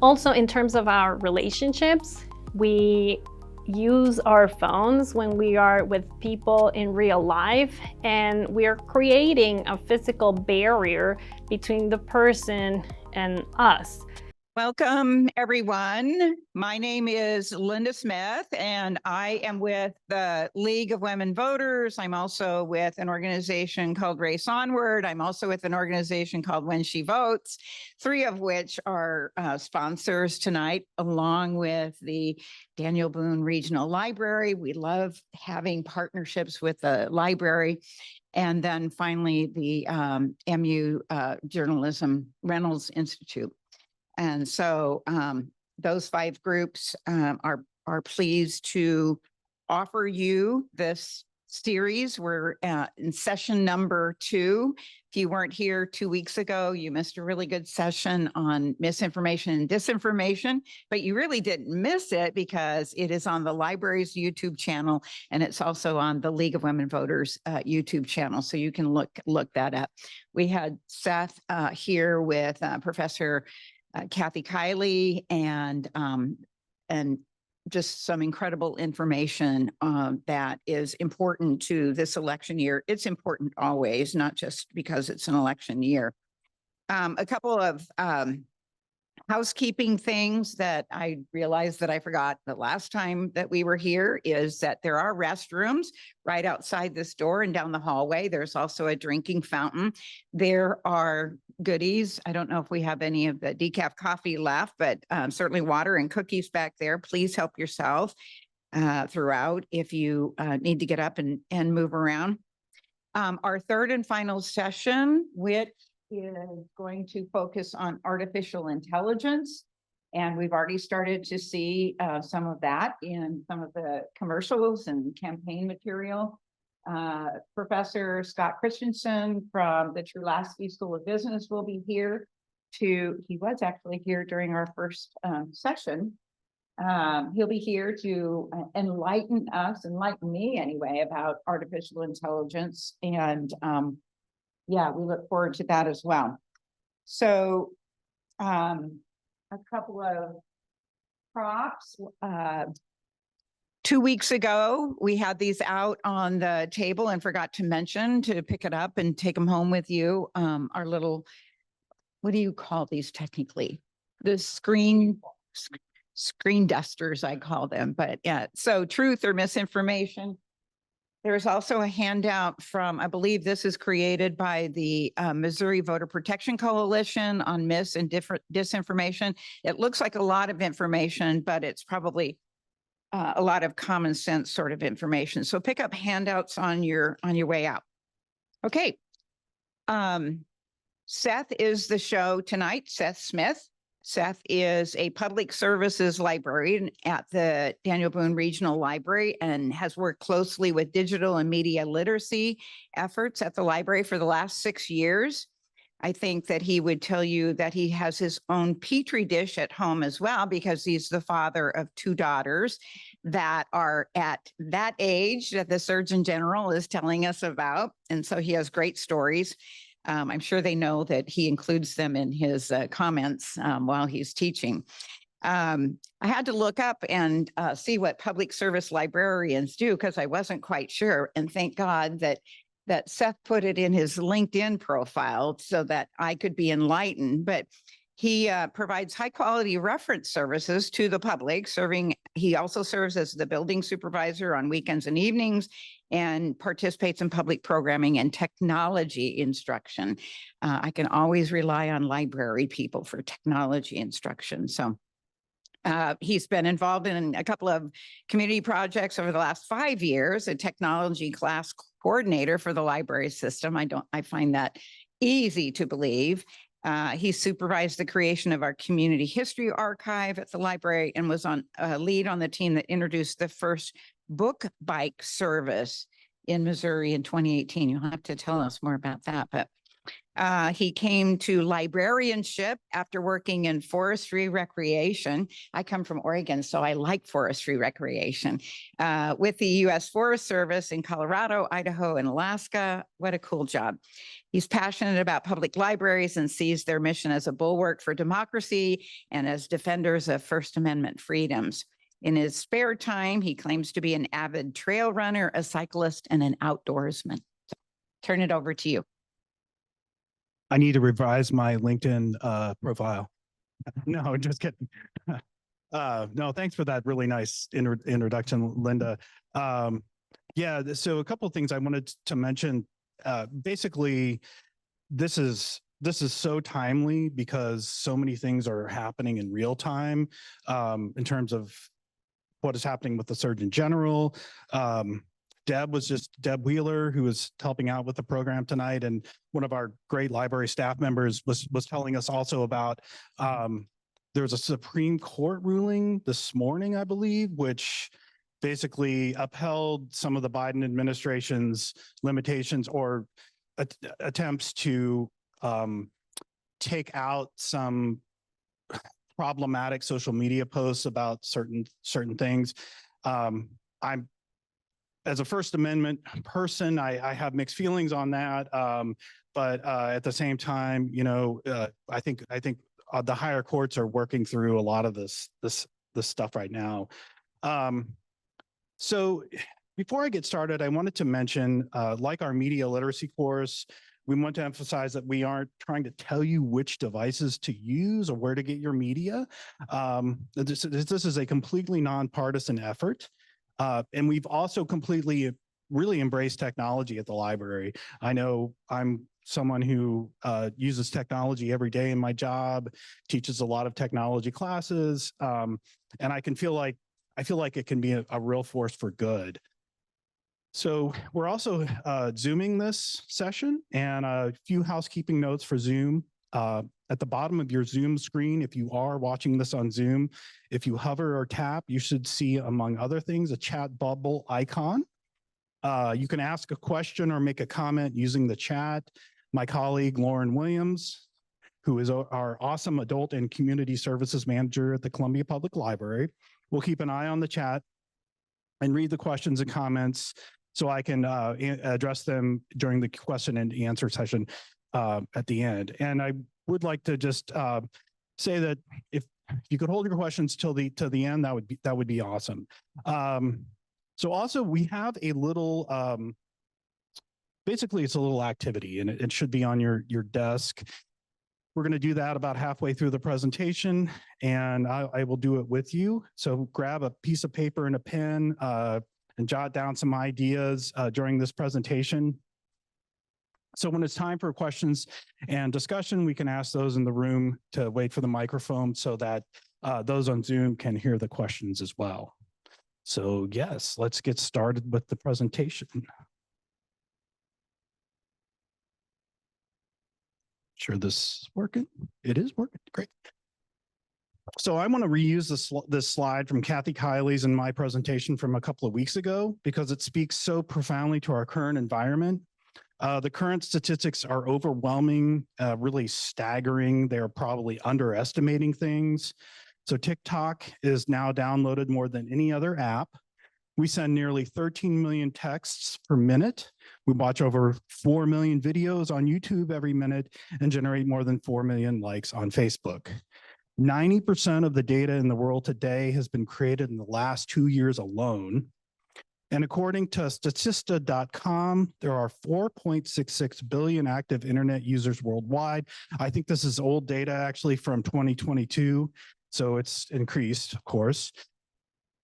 Also, in terms of our relationships, we use our phones when we are with people in real life, and we are creating a physical barrier between the person and us. Welcome, everyone. My name is Linda Smith, and I am with the League of Women Voters. I'm also with an organization called Race Onward. I'm also with an organization called When She Votes, three of which are sponsors tonight, along with the Daniel Boone Regional Library. We love having partnerships with the library. And then finally, the MU Journalism Reynolds Institute. And so those five groups are pleased to offer you this series. We're in session number 2. If you weren't here 2 weeks ago, you missed a really good session on misinformation and disinformation, but you really didn't miss it because it is on the library's YouTube channel, and it's also on the League of Women Voters YouTube channel, so you can look that up. We had Seth here with Professor Kathy Kiley and just some incredible information that is important to this election year. It's important always, not just because it's an election year. A couple of housekeeping things that I realized that I forgot the last time that we were here is that there are restrooms right outside this door and down the hallway. There's also a drinking fountain. There are goodies. I don't know if we have any of the decaf coffee left, but certainly water and cookies back there. Please help yourself throughout if you need to get up and move around. Our third and final session, which is going to focus on artificial intelligence. And we've already started to see some of that in some of the commercials and campaign material. Professor Scott Christensen from the Trulaskey School of Business will be here he was actually here during our first session. He'll be here to enlighten me anyway, about artificial intelligence. And yeah, we look forward to that as well. So a couple of props. 2 weeks ago, we had these out on the table and forgot to mention to pick it up and take them home with you. Our little, what do you call these technically? The screen dusters, I call them. But yeah, so truth or misinformation. There's also a handout from, I believe this is created by the Missouri Voter Protection Coalition on mis and disinformation. It looks like a lot of information, but it's probably a lot of common sense sort of information. So pick up handouts on your way out. Okay. Seth is the show tonight, Seth Smith. Seth is a public services librarian at the Daniel Boone Regional Library and has worked closely with digital and media literacy efforts at the library for the last 6 years. I think that he would tell you that he has his own petri dish at home as well, because he's the father of 2 daughters that are at that age that the Surgeon General is telling us about. And so he has great stories. I'm sure they know that he includes them in his comments while he's teaching. I had to look up and see what public service librarians do, because I wasn't quite sure. And thank God that Seth put it in his LinkedIn profile so that I could be enlightened. But he provides high quality reference services to the public, he also serves as the building supervisor on weekends and evenings, and participates in public programming and technology instruction. I can always rely on library people for technology instruction. So he's been involved in a couple of community projects over the last 5 years, a technology class coordinator for the library system. I find that easy to believe. He supervised the creation of our community history archive at the library and was on lead on the team that introduced the first book bike service in Missouri in 2018. You'll have to tell us more about that. But He came to librarianship after working in forestry recreation. I come from Oregon, so I like forestry recreation. With the U.S. Forest Service in Colorado, Idaho, and Alaska. What a cool job. He's passionate about public libraries and sees their mission as a bulwark for democracy and as defenders of First Amendment freedoms. In his spare time, he claims to be an avid trail runner, a cyclist, and an outdoorsman. Turn it over to you. I need to revise my LinkedIn profile. No, just kidding. No, thanks for that really nice introduction, Linda. Yeah, so a couple of things I wanted to mention. Basically, this is so timely because so many things are happening in real time in terms of what is happening with the Surgeon General. Deb Wheeler, who was helping out with the program tonight, and one of our great library staff members was telling us also about there was a Supreme Court ruling this morning, I believe, which basically upheld some of the Biden administration's limitations or attempts to take out some problematic social media posts about certain things. I'm, as a First Amendment person, I have mixed feelings on that. But at the same time, you know, I think the higher courts are working through a lot of this stuff right now. So before I get started, I wanted to mention, like our media literacy course, we want to emphasize that we aren't trying to tell you which devices to use or where to get your media. This is a completely nonpartisan effort. And we've also really embraced technology at the library. I know I'm someone who uses technology every day in my job, teaches a lot of technology classes, and I feel like it can be a real force for good. So we're also Zooming this session, and a few housekeeping notes for Zoom. At the bottom of your Zoom screen, if you are watching this on Zoom, if you hover or tap, you should see, among other things, a chat bubble icon. You can ask a question or make a comment using the chat. My colleague, Lauren Williams, who is our awesome adult and community services manager at the Columbia Public Library, will keep an eye on the chat and read the questions and comments so I can address them during the question and answer session at the end. And I would like to just say that if you could hold your questions till the end, that would be awesome. So also we have a little, basically it's a little activity, and it should be on your desk. We're going to do that about halfway through the presentation, and I will do it with you. So grab a piece of paper and a pen and jot down some ideas during this presentation. So when it's time for questions and discussion, we can ask those in the room to wait for the microphone so that those on Zoom can hear the questions as well. So yes, let's get started with the presentation. Sure this is working. It is working, great. So I want to reuse this slide from Kathy Kiley's and my presentation from a couple of weeks ago because it speaks so profoundly to our current environment. The current statistics are overwhelming, really staggering. They're probably underestimating things. So TikTok is now downloaded more than any other app. We send nearly 13 million texts per minute. We watch over 4 million videos on YouTube every minute and generate more than 4 million likes on Facebook. 90% of the data in the world today has been created in the last 2 years alone. And according to Statista.com, there are 4.66 billion active internet users worldwide. I think this is old data actually from 2022, so it's increased, of course.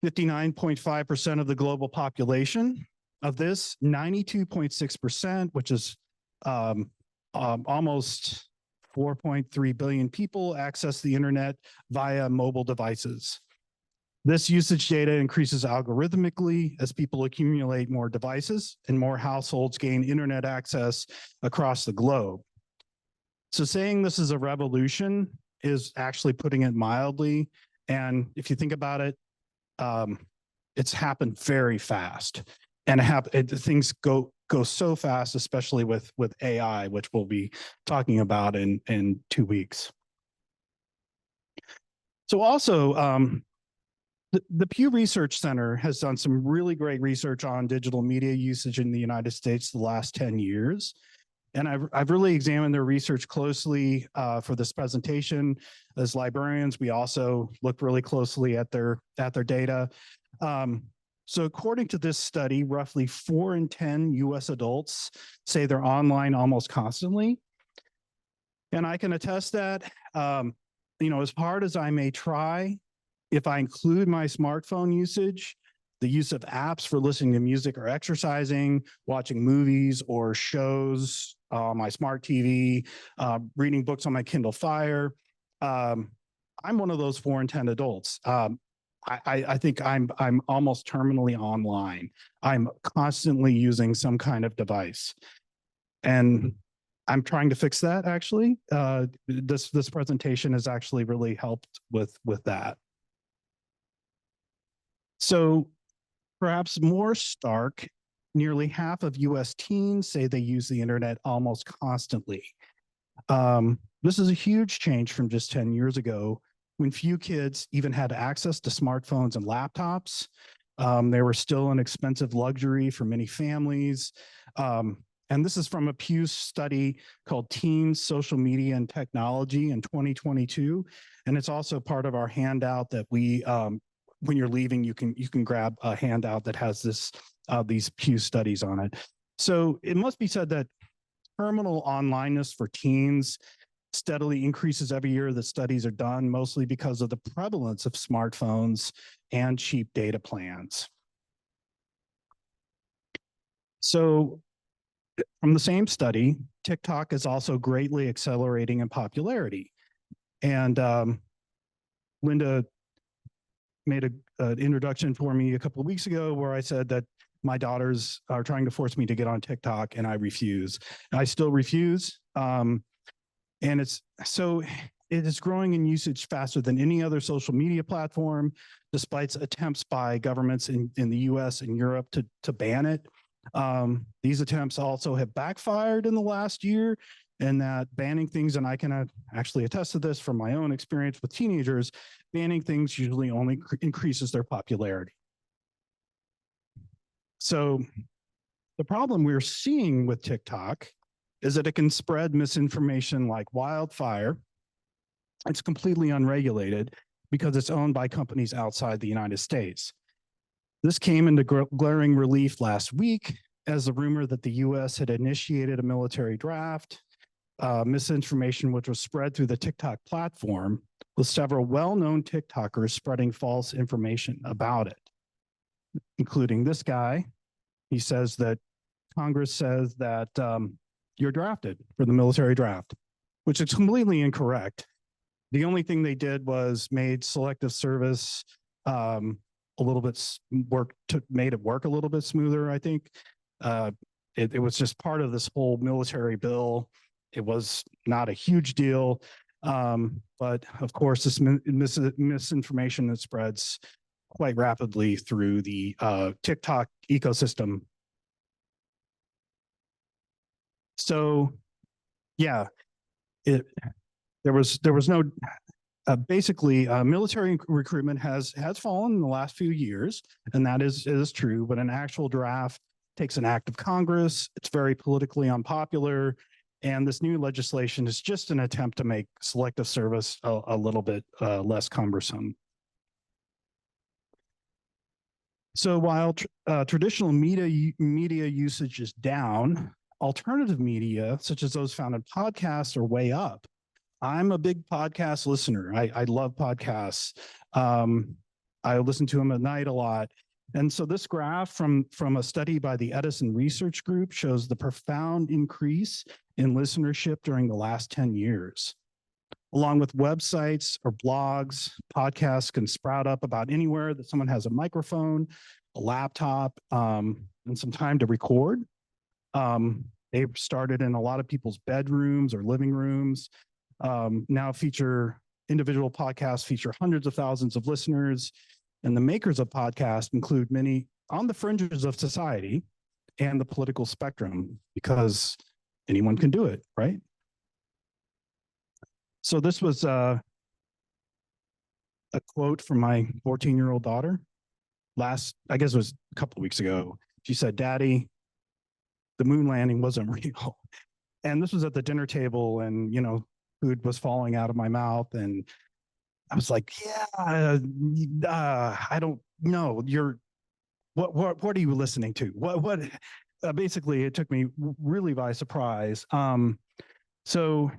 59.5% of the global population. Of this, 92.6%, which is almost 4.3 billion people, access the internet via mobile devices. This usage data increases algorithmically as people accumulate more devices and more households gain internet access across the globe. So saying this is a revolution is actually putting it mildly. And if you think about it, it's happened very fast, and things go go so fast, especially with AI, which we'll be talking about in 2 weeks. So also, the Pew Research Center has done some really great research on digital media usage in the United States the last 10 years. And I've really examined their research closely for this presentation. As librarians, we also looked really closely at their data. So according to this study, roughly 4 in 10 US adults say they're online almost constantly. And I can attest that, as hard as I may try, if I include my smartphone usage, the use of apps for listening to music or exercising, watching movies or shows on my smart TV, reading books on my Kindle Fire, I'm one of those 4 in 10 adults. I think I'm almost terminally online. I'm constantly using some kind of device. And I'm trying to fix that, actually. This presentation has actually really helped with that. So perhaps more stark, nearly half of US teens say they use the internet almost constantly. This is a huge change from just 10 years ago, when few kids even had access to smartphones and laptops. They were still an expensive luxury for many families. And this is from a Pew study called Teens, Social Media and Technology in 2022. And it's also part of our handout that we, when you're leaving, you can grab a handout that has these Pew studies on it. So it must be said that terminal onlineness for teens steadily increases every year that studies are done, mostly because of the prevalence of smartphones and cheap data plans. So from the same study, TikTok is also greatly accelerating in popularity. And Linda made an introduction for me a couple of weeks ago where I said that my daughters are trying to force me to get on TikTok and I refuse. I still refuse. And it is growing in usage faster than any other social media platform, despite attempts by governments in the US and Europe to ban it. These attempts also have backfired in the last year, and that banning things, and I can actually attest to this from my own experience with teenagers, banning things usually only increases their popularity. So the problem we're seeing with TikTok is that it can spread misinformation like wildfire. It's completely unregulated because it's owned by companies outside the United States. This came into glaring relief last week as the rumor that the US had initiated a military draft, misinformation which was spread through the TikTok platform, with several well-known TikTokers spreading false information about it, including this guy. He says that Congress says that you're drafted for the military draft, which is completely incorrect. The only thing they did was made selective service a little bit made it work a little bit smoother, I think. It was just part of this whole military bill. It was not a huge deal. But of course, this misinformation that spreads quite rapidly through the TikTok ecosystem. So, yeah, there was no basically military recruitment has fallen in the last few years, and that is true. But an actual draft takes an act of Congress. It's very politically unpopular, and this new legislation is just an attempt to make selective service a little bit less cumbersome. So while traditional media usage is down, alternative media, such as those found in podcasts, are way up. I'm a big podcast listener. I love podcasts. I listen to them at night a lot. And so this graph from a study by the Edison Research Group shows the profound increase in listenership during the last 10 years. Along with websites or blogs, podcasts can sprout up about anywhere that someone has a microphone, a laptop, and some time to record. They've started in a lot of people's bedrooms or living rooms. Now individual podcasts feature hundreds of thousands of listeners, and the makers of podcasts include many on the fringes of society, and the political spectrum, because anyone can do it, right? So this was a quote from my 14-year-old daughter I guess it was a couple of weeks ago. She said, "Daddy, the moon landing wasn't real." And this was at the dinner table, and, food was falling out of my mouth. And I was like, yeah, I don't know. What are you listening to? Basically, it took me really by surprise. So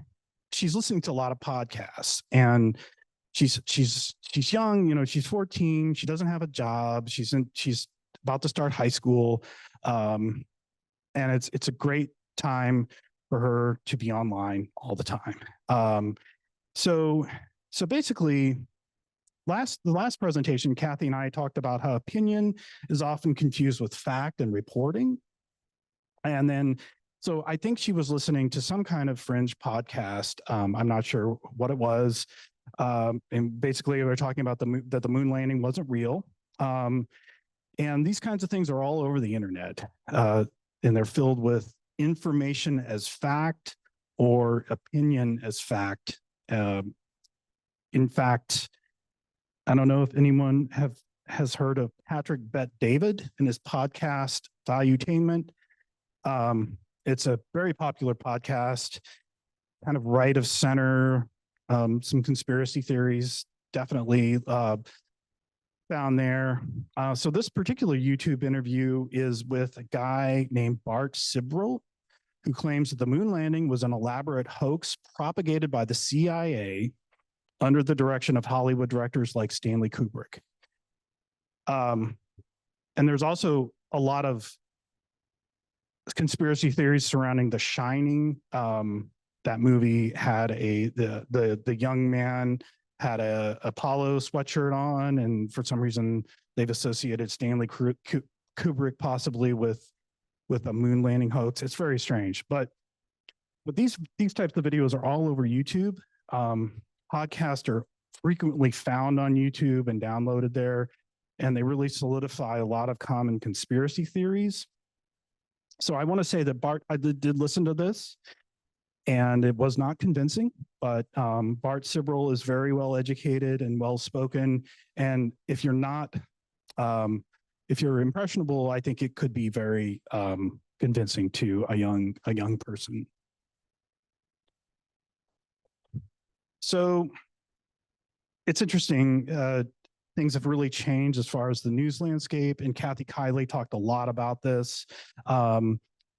she's listening to a lot of podcasts, and she's young, she's 14. She doesn't have a job. She's about to start high school. And it's a great time for her to be online all the time. So basically, the last presentation, Kathy and I talked about how opinion is often confused with fact and reporting. And then, so I think she was listening to some kind of fringe podcast. I'm not sure what it was. And basically, we were talking about that the moon landing wasn't real. And these kinds of things are all over the internet, and they're filled with information as fact or opinion as fact. In fact, I don't know if anyone has heard of Patrick Bet-David and his podcast Valuetainment. It's a very popular podcast, kind of right of center, some conspiracy theories definitely found there. So this particular YouTube interview is with a guy named Bart Sibrel, who claims that the moon landing was an elaborate hoax propagated by the CIA under the direction of Hollywood directors like Stanley Kubrick. And there's also a lot of conspiracy theories surrounding The Shining. That movie had the young man had a Apollo sweatshirt on, and for some reason they've associated Stanley Kubrick possibly with a moon landing hoax. It's very strange, but these types of videos are all over YouTube. Podcasts are frequently found on YouTube and downloaded there, and they really solidify a lot of common conspiracy theories. So I want to say that Bart, I did listen to this, and it was not convincing, but Bart Sibrel is very well educated and well spoken. And if you're not, if you're impressionable, I think it could be very convincing to a young person. So it's interesting. Things have really changed as far as the news landscape, and Kathy Kiley talked a lot about this.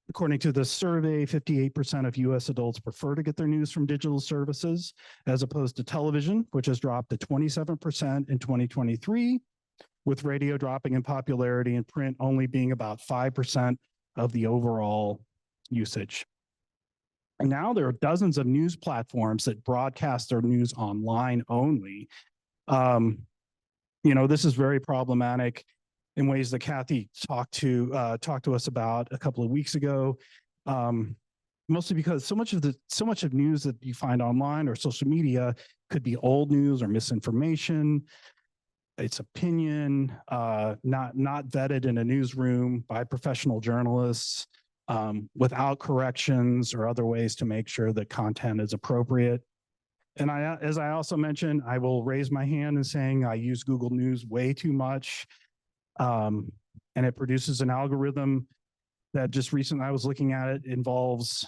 According to this survey, 58% of US adults prefer to get their news from digital services as opposed to television, which has dropped to 27% in 2023, with radio dropping in popularity and print only being about 5% of the overall usage. And now there are dozens of news platforms that broadcast their news online only. This is very problematic in ways that Kathy talked to us about a couple of weeks ago. Mostly because so much of news that you find online or social media could be old news or misinformation. It's opinion, not vetted in a newsroom by professional journalists, without corrections or other ways to make sure that content is appropriate. And as I also mentioned, I will raise my hand in saying I use Google News way too much. And it produces an algorithm that just recently I was looking at it involves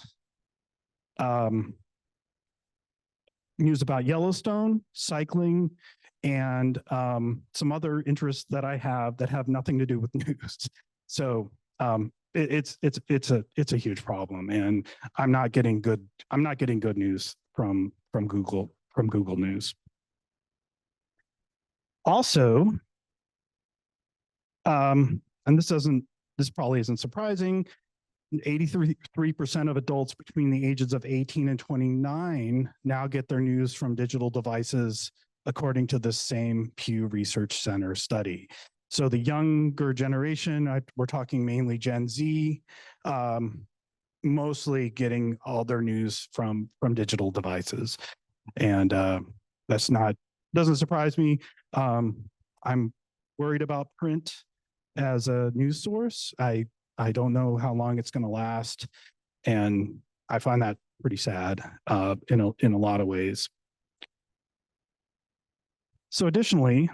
news about Yellowstone, cycling, and some other interests that I have that have nothing to do with news. So it's a huge problem, and I'm not getting good news from Google News. Also, and this probably isn't surprising, 83% of adults between the ages of 18 and 29 now get their news from digital devices, according to this same Pew Research Center study. So the younger generation, we're talking mainly Gen Z, mostly getting all their news from digital devices. And doesn't surprise me. I'm worried about print as a news source. I I don't know how long it's going to last. And I find that pretty sad in a lot of ways. So additionally,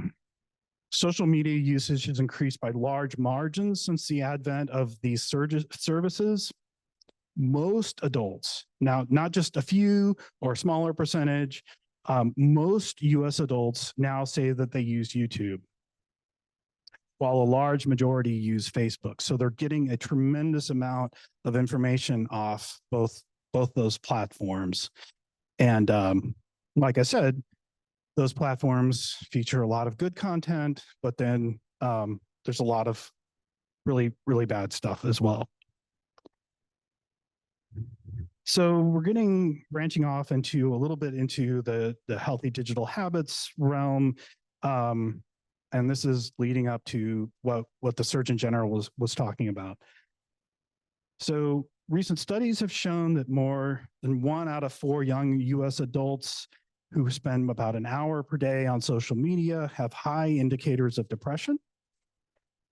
social media usage has increased by large margins since the advent of these services. Most adults, now not just a few or a smaller percentage, most US adults now say that they use YouTube, while a large majority use Facebook. So they're getting a tremendous amount of information off both those platforms. And like I said, those platforms feature a lot of good content, but then there's a lot of really, really bad stuff as well. So we're branching off into a little bit into the healthy digital habits realm. And this is leading up to what the Surgeon General was talking about. So recent studies have shown that more than 1 out of 4 young US adults who spend about an hour per day on social media have high indicators of depression.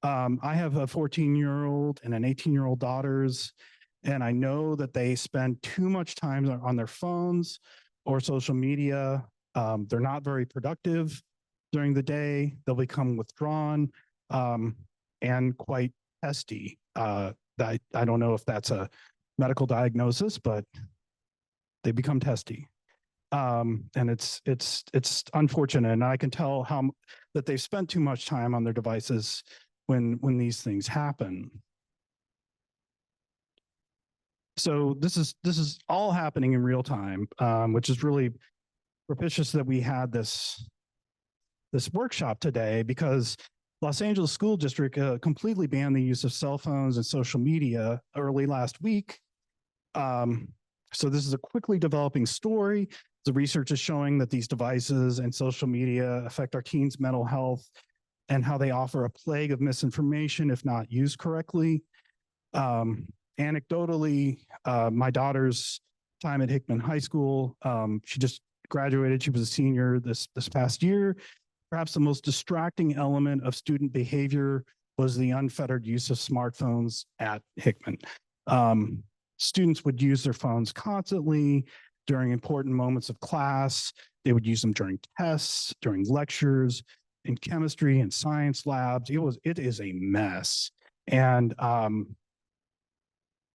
I have a 14-year-old and an 18-year-old daughters, and I know that they spend too much time on their phones or social media. They're not very productive during the day. They'll become withdrawn and quite testy. I don't know if that's a medical diagnosis, but they become testy. And it's unfortunate, and I can tell that they've spent too much time on their devices when these things happen. So this is all happening in real time, which is really propitious that we had this workshop today, because Los Angeles School District completely banned the use of cell phones and social media early last week. So this is a quickly developing story. The research is showing that these devices and social media affect our teens' mental health and how they offer a plague of misinformation if not used correctly. Anecdotally, my daughter's time at Hickman High School, she just graduated. She was a senior this past year. Perhaps the most distracting element of student behavior was the unfettered use of smartphones at Hickman. Students would use their phones constantly during important moments of class. They would use them during tests, during lectures, in chemistry and science labs. It is a mess, and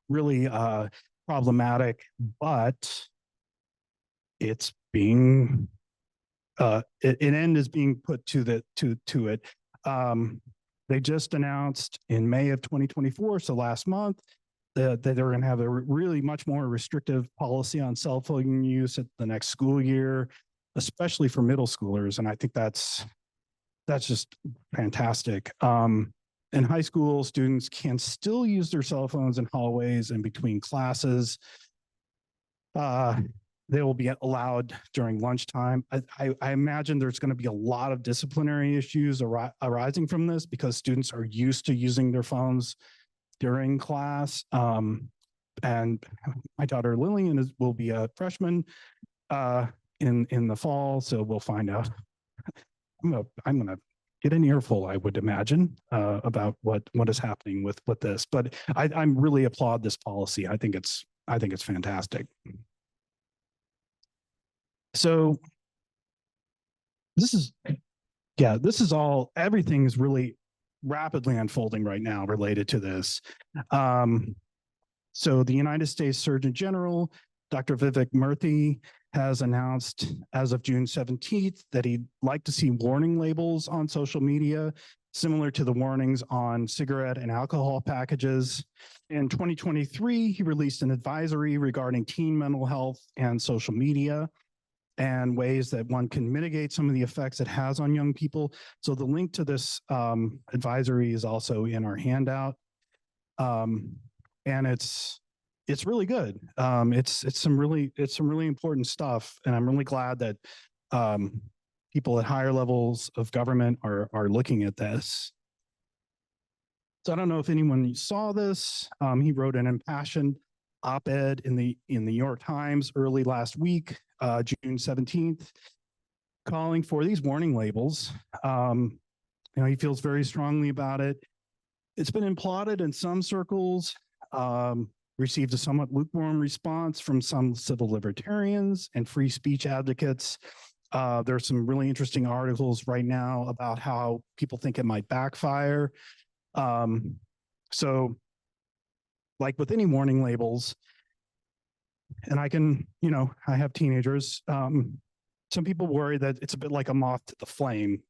really problematic, but it's being an end is being put to it. They just announced in May of 2024, so last month, that they're going to have a really much more restrictive policy on cell phone use at the next school year, especially for middle schoolers. And I think that's just fantastic. In high school, students can still use their cell phones in hallways and between classes. They will be allowed during lunchtime. I imagine there's going to be a lot of disciplinary issues arising from this, because students are used to using their phones during class. And my daughter Lillian will be a freshman in the fall, so we'll find out. I'm gonna get an earful, I would imagine, about what is happening with this. But I'm really applaud this policy. I think it's fantastic. So this is all, everything is really rapidly unfolding right now related to this. So the United States Surgeon General, Dr. Vivek Murthy, has announced as of June 17th that he'd like to see warning labels on social media, similar to the warnings on cigarette and alcohol packages. In 2023, he released an advisory regarding teen mental health and social media, and ways that one can mitigate some of the effects it has on young people. So the link to this advisory is also in our handout. And it's really good. It's some really important stuff. And I'm really glad that people at higher levels of government are looking at this. So I don't know if anyone saw this. He wrote an impassioned op-ed in the New York Times early last week, June 17th, calling for these warning labels. He feels very strongly about it. It's been applauded in some circles, received a somewhat lukewarm response from some civil libertarians and free speech advocates. There's some really interesting articles right now about how people think it might backfire. So like with any warning labels, and I have teenagers, some people worry that it's a bit like a moth to the flame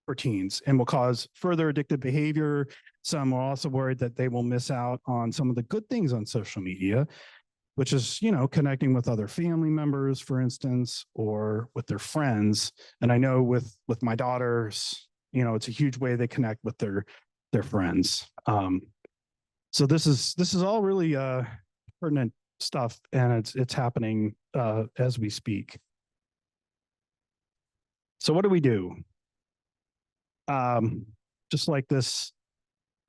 for teens and will cause further addictive behavior. Some are also worried that they will miss out on some of the good things on social media, which is, connecting with other family members, for instance, or with their friends. And I know with my daughters, it's a huge way they connect with their friends. So this is all really pertinent stuff, and it's happening as we speak. So what do we do? Just like this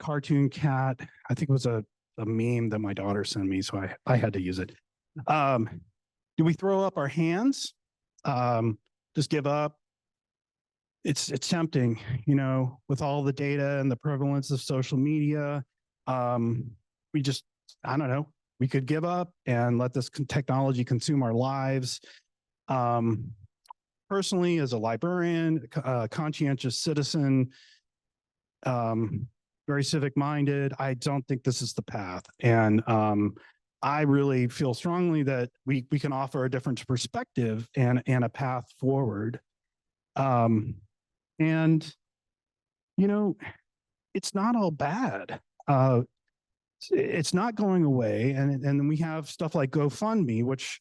cartoon cat, I think it was a meme that my daughter sent me, so I had to use it. Do we throw up our hands? Just give up? It's tempting, with all the data and the prevalence of social media. I don't know, we could give up and let this technology consume our lives. Personally, as a librarian, conscientious citizen, very civic minded, I don't think this is the path. And I really feel strongly that we can offer a different perspective and a path forward. And, it's not all bad. It's not going away. And then we have stuff like GoFundMe, which,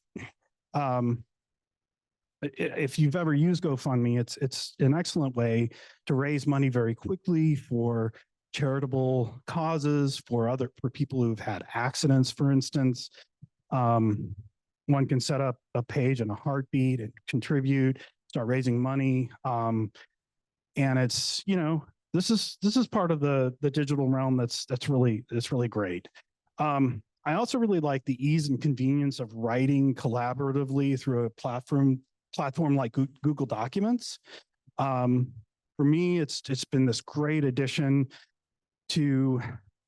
if you've ever used GoFundMe, it's an excellent way to raise money very quickly for charitable causes, for people who've had accidents, for instance. One can set up a page in a heartbeat and contribute, start raising money. And it's, this is part of the digital realm that's really great. I also really like the ease and convenience of writing collaboratively through a platform like Google Documents. For me, it's been this great addition to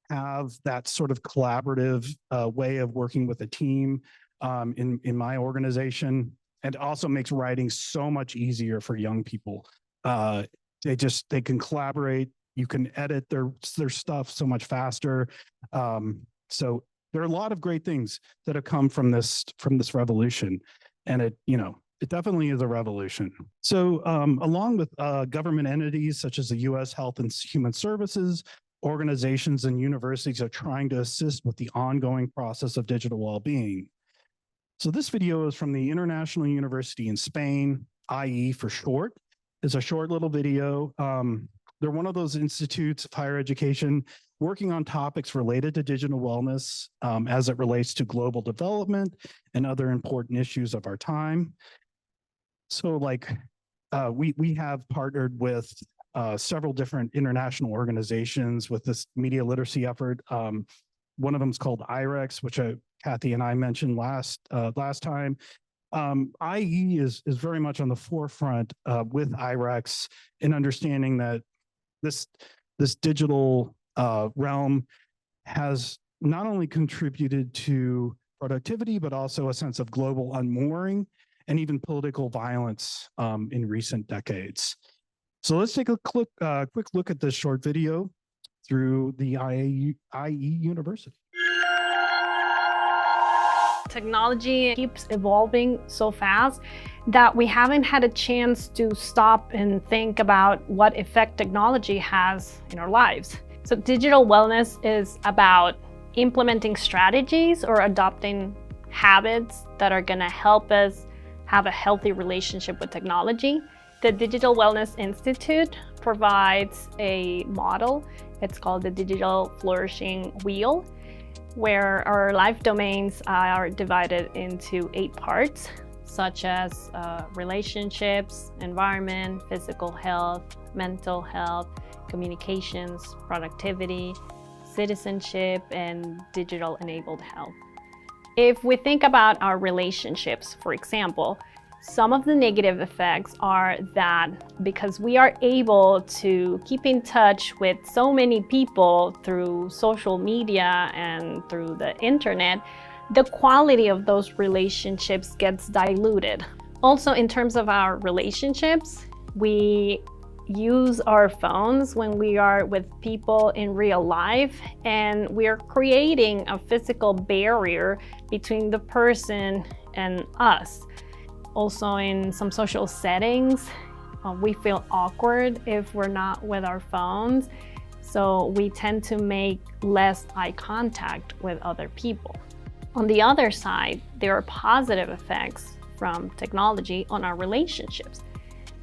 have that sort of collaborative way of working with a team in my organization. And also makes writing so much easier for young people. They can collaborate. You can edit their stuff so much faster. So there are a lot of great things that have come from this revolution, and it definitely is a revolution. So along with government entities such as the U.S. Health and Human Services, organizations and universities are trying to assist with the ongoing process of digital well-being. So this video is from the International University in Spain, IE for short. It's a short little video. They're one of those institutes of higher education working on topics related to digital wellness as it relates to global development and other important issues of our time. So we have partnered with several different international organizations with this media literacy effort. One of them is called IREX, which Kathy and I mentioned last time. IE is very much on the forefront with IREX in understanding that this digital realm has not only contributed to productivity, but also a sense of global unmooring and even political violence in recent decades. So let's take a quick look at this short video through the IE University. Technology keeps evolving so fast that we haven't had a chance to stop and think about what effect technology has in our lives. So digital wellness is about implementing strategies or adopting habits that are going to help us have a healthy relationship with technology. The Digital Wellness Institute provides a model. It's called the Digital Flourishing Wheel, where our life domains are divided into 8 parts, such as relationships, environment, physical health, mental health, communications, productivity, citizenship, and digital enabled health. If we think about our relationships, for example, Some of the negative effects are that because we are able to keep in touch with so many people through social media and through the internet, the quality of those relationships gets diluted. Also, in terms of our relationships, we use our phones when we are with people in real life, and we are creating a physical barrier between the person and us. Also, in some social settings, we feel awkward if we're not with our phones, so we tend to make less eye contact with other people. On the other side, there are positive effects from technology on our relationships.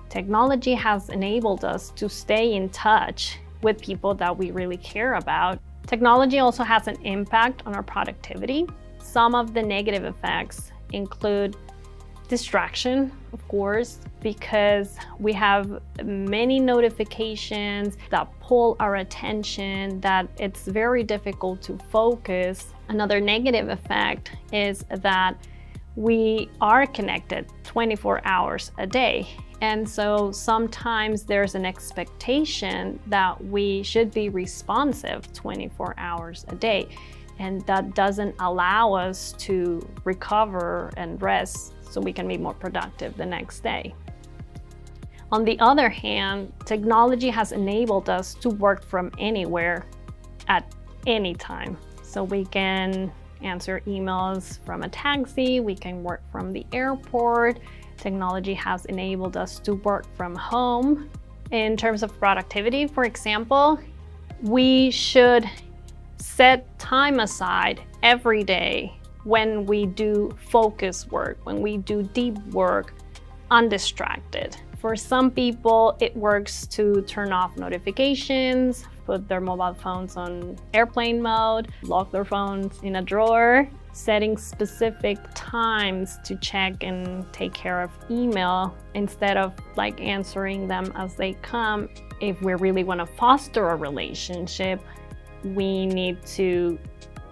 Technology has enabled us to stay in touch with people that we really care about. Technology also has an impact on our productivity. Some of the negative effects include distraction, of course, because we have many notifications that pull our attention, that it's very difficult to focus. Another negative effect is that we are connected 24 hours a day. And so sometimes there's an expectation that we should be responsive 24 hours a day. And that doesn't allow us to recover and rest so we can be more productive the next day. On the other hand, technology has enabled us to work from anywhere at any time. So we can answer emails from a taxi, we can work from the airport. Technology has enabled us to work from home. In terms of productivity, for example, we should set time aside every day when we do focus work, when we do deep work, undistracted. For some people, it works to turn off notifications, put their mobile phones on airplane mode, lock their phones in a drawer, setting specific times to check and take care of email instead of answering them as they come. If we really want to foster a relationship, we need to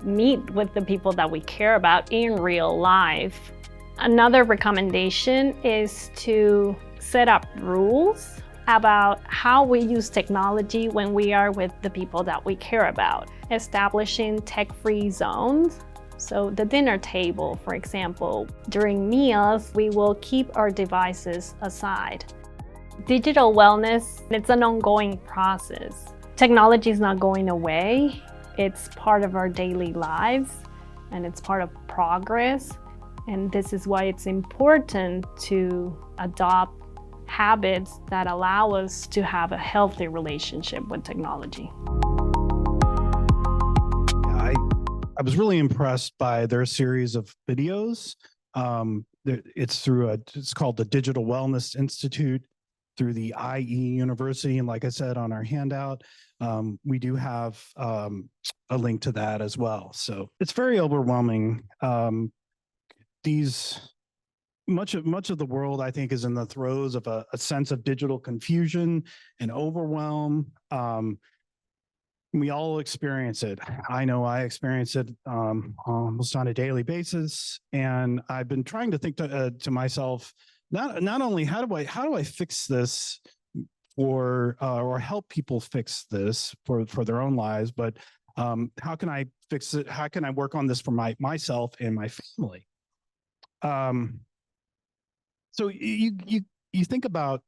meet with the people that we care about in real life. Another recommendation is to set up rules about how we use technology when we are with the people that we care about. Establishing tech-free zones. So the dinner table, for example, during meals, we will keep our devices aside. Digital wellness, it's an ongoing process. Technology is not going away. It's part of our daily lives and it's part of progress. And this is why it's important to adopt habits that allow us to have a healthy relationship with technology. I was really impressed by their series of videos. It's called the Digital Wellness Institute through the IE University. And like I said on our handout, we do have a link to that as well. So it's very overwhelming. Much of the world, I think, is in the throes of a sense of digital confusion and overwhelm. We all experience it. I know I experience it almost on a daily basis, and I've been trying to think to myself, not only how do I fix this or help people fix this for their own lives, but how can I fix it? How can I work on this for myself and my family? So you think about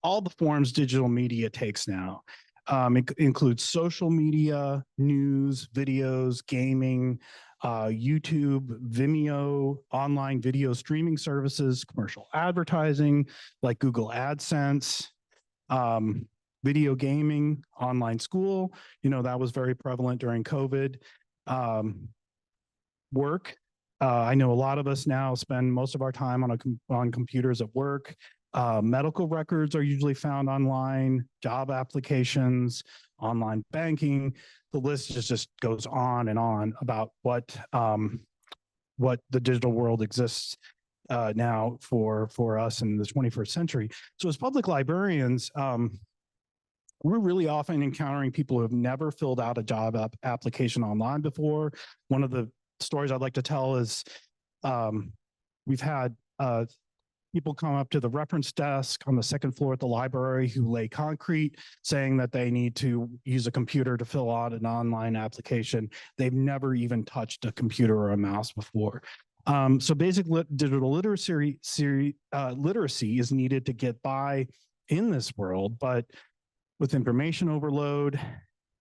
all the forms digital media takes now. It includes social media, news, videos, gaming, YouTube, Vimeo, online video streaming services, commercial advertising like Google AdSense, video gaming, online school. That was very prevalent during COVID. Work. I know a lot of us now spend most of our time on computers at work. Medical records are usually found online, job applications, online banking. The list just goes on and on about what the digital world exists now for us in the 21st century. So as public librarians, we're really often encountering people who have never filled out a job application online before. One of the stories I'd like to tell is we've had people come up to the reference desk on the second floor at the library who lay concrete, saying that they need to use a computer to fill out an online application. They've never even touched a computer or a mouse before. So basic digital literacy is needed to get by in this world, but with information overload,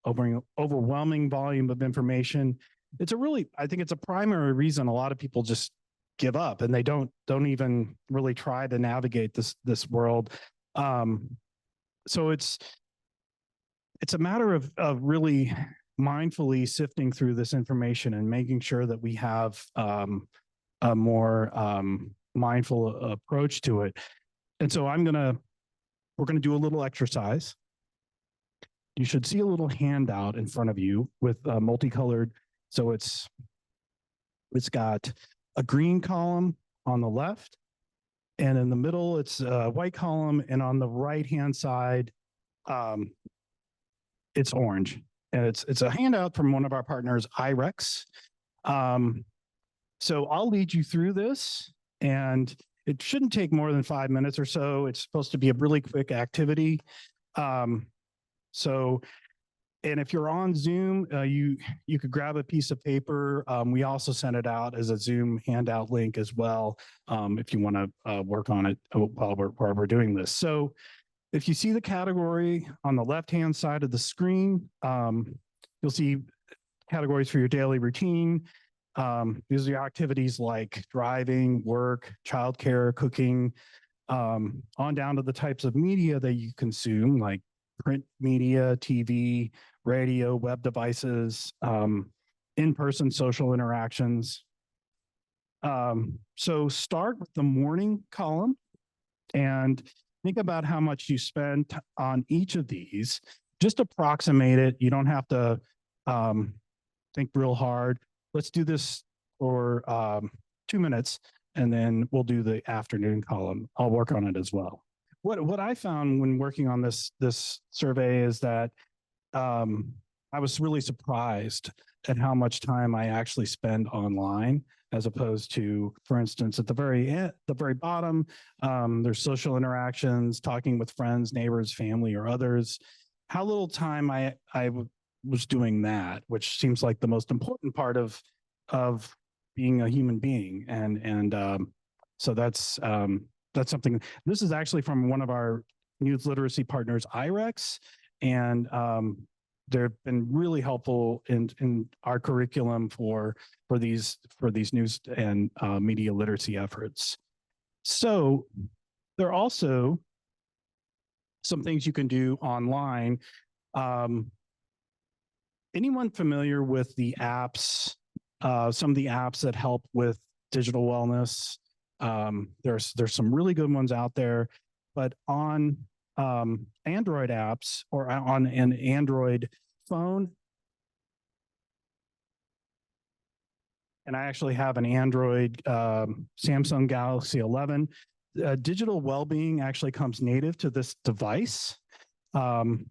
overwhelming volume of information, I think it's a primary reason a lot of people just give up and they don't even really try to navigate this world. So it's a matter of really mindfully sifting through this information and making sure that we have a more mindful approach to it. And so we're gonna do a little exercise. You should see a little handout in front of you with multicolored. So it's got a green column on the left, and in the middle, it's a white column, and on the right-hand side, it's orange. And it's a handout from one of our partners, IREX. So I'll lead you through this, and it shouldn't take more than 5 minutes or so. It's supposed to be a really quick activity. And if you're on Zoom, you could grab a piece of paper. We also sent it out as a Zoom handout link as well, if you want to work on it while we're doing this. So if you see the category on the left-hand side of the screen, you'll see categories for your daily routine. These are activities like driving, work, childcare, cooking, on down to the types of media that you consume, like print media, TV, radio, web devices, in-person social interactions. So start with the morning column and think about how much you spend on each of these. Just approximate it. You don't have to think real hard. Let's do this for 2 minutes, and then we'll do the afternoon column. I'll work on it as well. What I found when working on this survey is that I was really surprised at how much time I actually spend online, as opposed to, for instance, at the very bottom, there's social interactions, talking with friends, neighbors, family, or others. How little time I was doing that, which seems like the most important part of being a human being, and so that's something. This is actually from one of our youth literacy partners, IREX, and they've been really helpful in our curriculum for these news and media literacy efforts. So there are also some things you can do online. Anyone familiar with the apps? Some of the apps that help with digital wellness. There's some really good ones out there, but on Android apps or on an Android phone, and I actually have an Android Samsung Galaxy 11. Digital well-being actually comes native to this device, and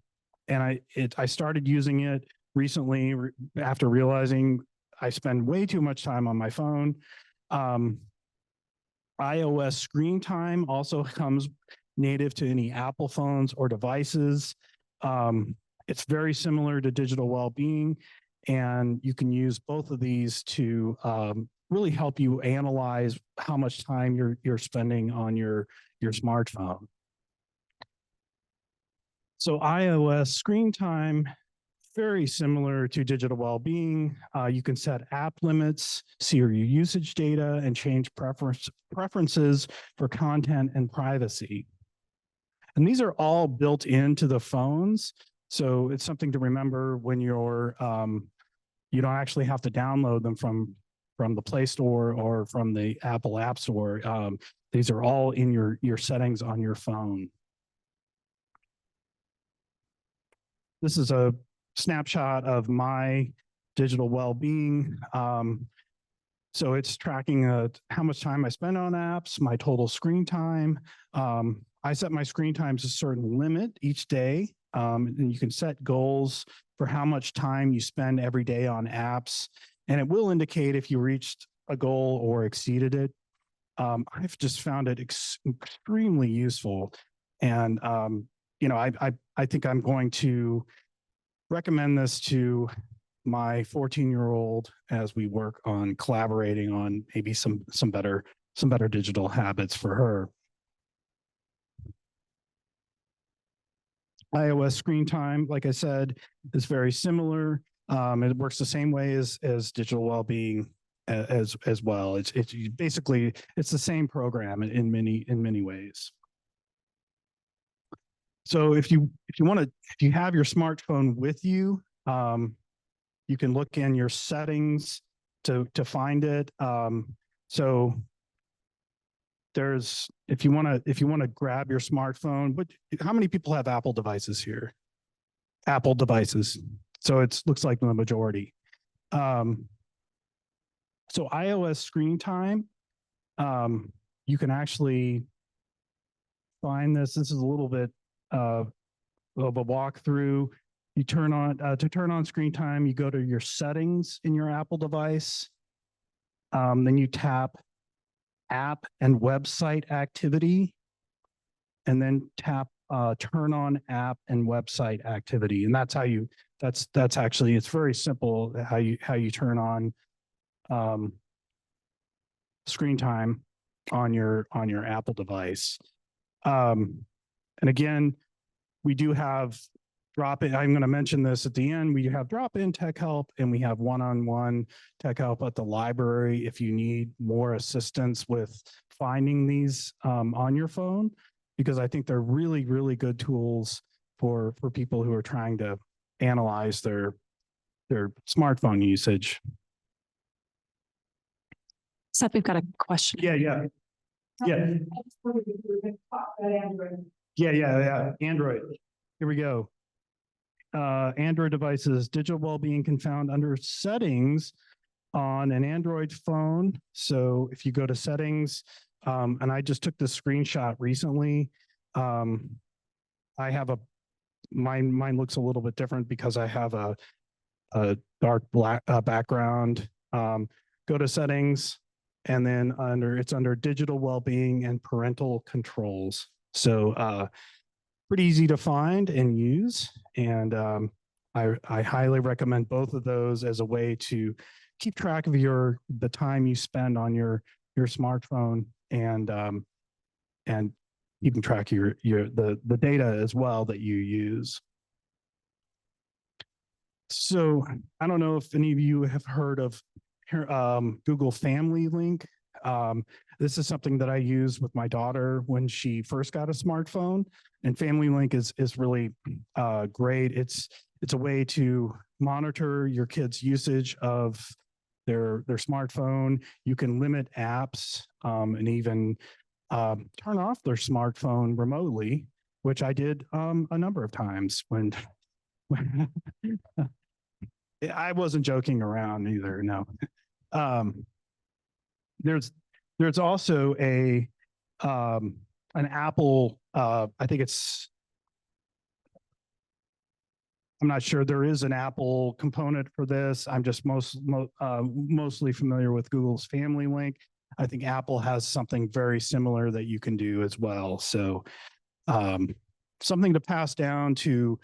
I started using it recently after realizing I spend way too much time on my phone. iOS screen time also comes native to any Apple phones or devices. It's very similar to digital well-being, and you can use both of these to really help you analyze how much time you're spending on your smartphone. So iOS screen time, very similar to digital well-being. You can set app limits, see your usage data, and change preferences for content and privacy. And these are all built into the phones. So it's something to remember when you're, you don't actually have to download them from the Play Store or from the Apple App Store. These are all in your settings on your phone. This is a snapshot of my digital well-being. So it's tracking how much time I spend on apps, my total screen time. I set my screen time to a certain limit each day. And you can set goals for how much time you spend every day on apps. And it will indicate if you reached a goal or exceeded it. I've just found it extremely useful. And, I think I'm going to recommend this to my 14-year-old as we work on collaborating on maybe some better digital habits for her. iOS screen time, like I said, is very similar. It works the same way as digital well-being as well. It's basically it's the same program in many ways. So if you have your smartphone with you, you can look in your settings to find it. So there's if you want to grab your smartphone, but how many people have Apple devices here? Apple devices. So it looks like the majority. So iOS screen time, you can actually find this. This is a little bit of a walkthrough. You turn on to turn on screen time, you go to your settings in your Apple device. Then you tap app and website activity, and then tap turn on app and website activity. And that's how you that's actually it's very simple how you turn on screen time on your Apple device. And again, we do have drop-in. I'm going to mention this at the end. We have drop-in tech help, and we have one-on-one tech help at the library if you need more assistance with finding these on your phone, because I think they're really, really good tools for people who are trying to analyze their smartphone usage. Seth, we've got a question. Yeah. Android. Here we go. Android devices, digital well-being can found under settings on an Android phone. So if you go to settings, and I just took this screenshot recently. I have mine looks a little bit different because I have a dark black background. Go to settings, and then it's under digital well-being and parental controls. So pretty easy to find and use. And I highly recommend both of those as a way to keep track of the time you spend on your smartphone, and keeping track of the data as well that you use. So I don't know if any of you have heard of Google Family Link. This is something that I used with my daughter when she first got a smartphone, and Family Link is really great. It's a way to monitor your kids' usage of their smartphone. You can limit apps and even turn off their smartphone remotely, which I did a number of times when I wasn't joking around either. No. There's also an Apple, I think I'm not sure there is an Apple component for this. I'm just mostly familiar with Google's Family Link. I think Apple has something very similar that you can do as well. So something to pass down to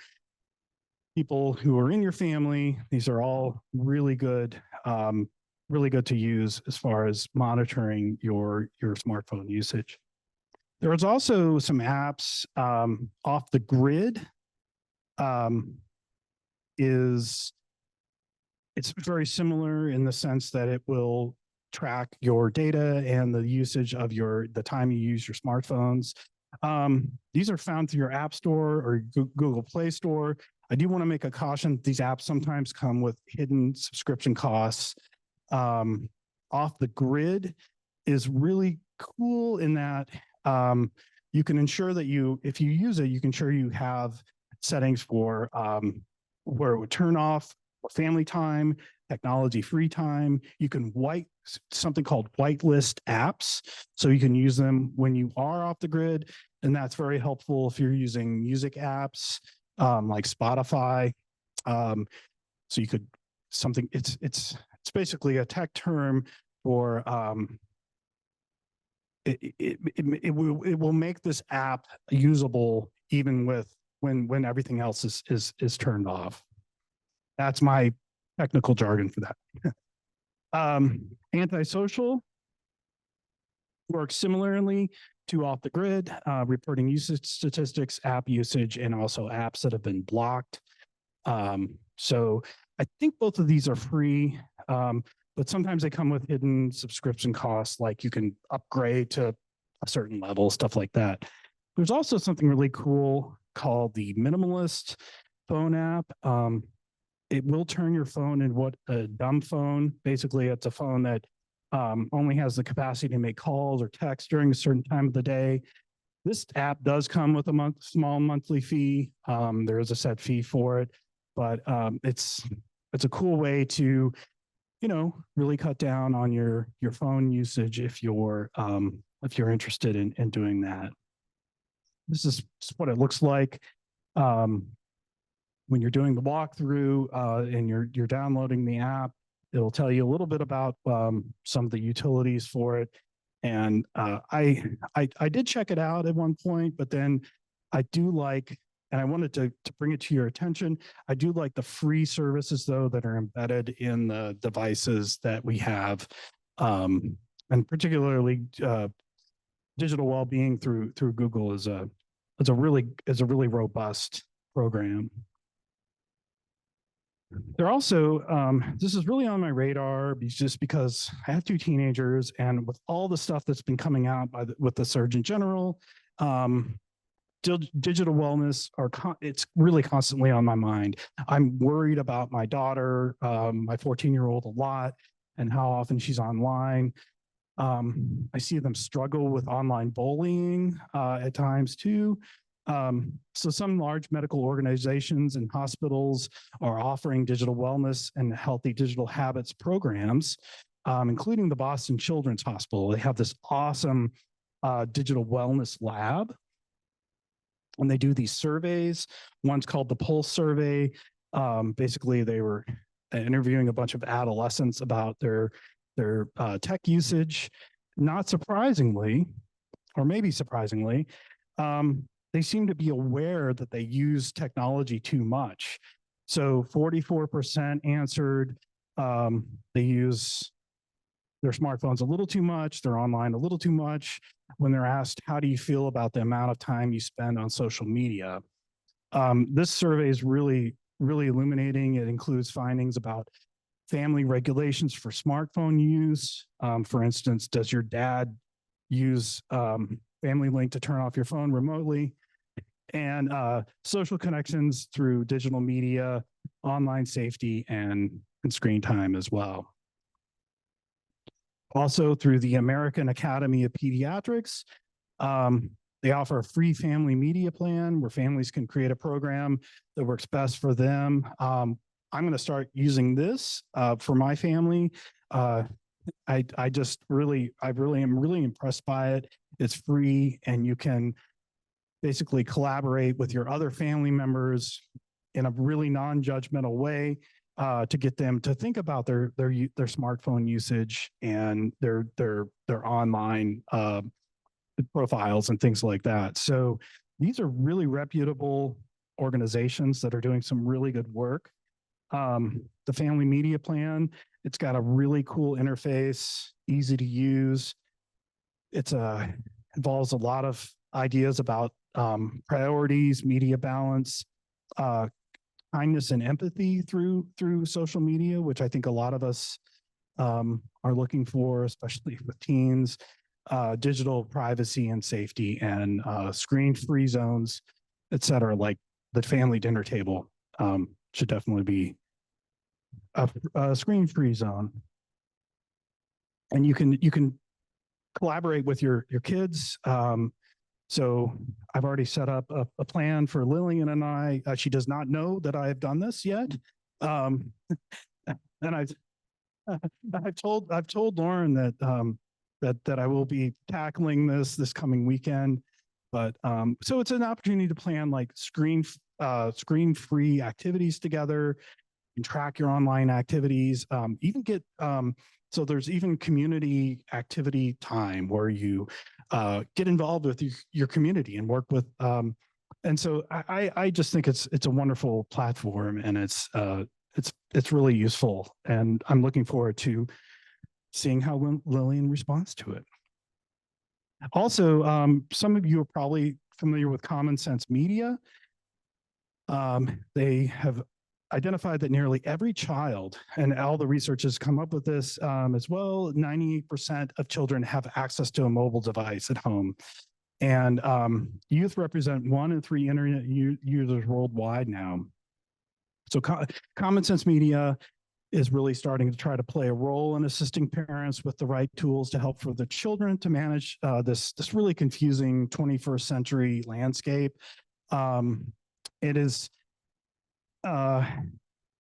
people who are in your family. These are all really good to use as far as monitoring your smartphone usage. There's also some apps off the grid. It's very similar in the sense that it will track your data and the usage of the time you use your smartphones. These are found through your App Store or Google Play Store. I do want to make a caution. These apps sometimes come with hidden subscription costs. Off the grid is really cool in that you can ensure that if you use it, you can ensure you have settings for where it would turn off family time, technology-free time. You can something called whitelist apps, so you can use them when you are off the grid, and that's very helpful if you're using music apps like Spotify. So you could it's basically a tech term for it will make this app usable even with when everything else is turned off. That's my technical jargon for that. Antisocial works similarly to Off the Grid, reporting usage statistics, app usage, and also apps that have been blocked. So I think both of these are free, but sometimes they come with hidden subscription costs, like you can upgrade to a certain level, stuff like that. There's also something really cool called the Minimalist phone app. It will turn your phone into what a dumb phone. Basically, it's a phone that only has the capacity to make calls or text during a certain time of the day. This app does come with a small monthly fee. There is a set fee for it, but it's a cool way to, really cut down on your phone usage if you're interested in doing that. This is what it looks like when you're doing the walkthrough and you're downloading the app. It'll tell you a little bit about some of the utilities for it. And I did check it out at one point, but then I do like, and I wanted to bring it to your attention, I do like the free services though that are embedded in the devices that we have, and particularly digital well-being through Google is a really robust program. They're also, this is really on my radar just because I have two teenagers, and with all the stuff that's been coming out with the Surgeon General, digital wellness it's really constantly on my mind. I'm worried about my daughter, my 14-year-old a lot, and how often she's online. I see them struggle with online bullying at times too. So some large medical organizations and hospitals are offering digital wellness and healthy digital habits programs, including the Boston Children's Hospital. They have this awesome digital wellness lab, and they do these surveys. One's called the Pulse Survey. Basically, they were interviewing a bunch of adolescents about their tech usage. Not surprisingly, or maybe surprisingly, they seem to be aware that they use technology too much. So 44% answered they use their smartphones a little too much, they're online a little too much. When they're asked, how do you feel about the amount of time you spend on social media? This survey is really, really illuminating. It includes findings about family regulations for smartphone use. For instance, does your dad use Family Link to turn off your phone remotely? And social connections through digital media, online safety, and screen time as well. Also through the American Academy of Pediatrics, they offer a free family media plan where families can create a program that works best for them. I'm going to start using this for my family. I really am really impressed by it. It's free, and you can basically collaborate with your other family members in a really non-judgmental way to get them to think about their smartphone usage and their online profiles and things like that. So these are really reputable organizations that are doing some really good work. The family media plan, it's got a really cool interface, easy to use. It's involves a lot of ideas about priorities, media balance, kindness and empathy through social media, which I think a lot of us are looking for, especially with teens, digital privacy and safety, and screen-free zones, et cetera, like the family dinner table should definitely be a screen-free zone. And you can collaborate with your kids. So I've already set up a plan for Lillian and I. She does not know that I have done this yet. And I've told Lauren that that I will be tackling this coming weekend. But so it's an opportunity to plan like screen-free activities together and track your online activities. Even get So there's even community activity time where you get involved with your community and work with. And so I just think it's a wonderful platform, and it's really useful. And I'm looking forward to seeing how Lillian responds to it. Also, some of you are probably familiar with Common Sense Media. They have identified that nearly every child, and all the research has come up with this as well, 98% of children have access to a mobile device at home. And youth represent 1 in 3 internet users worldwide now. So Common Sense Media is really starting to try to play a role in assisting parents with the right tools to help for the children to manage this really confusing 21st century landscape. It is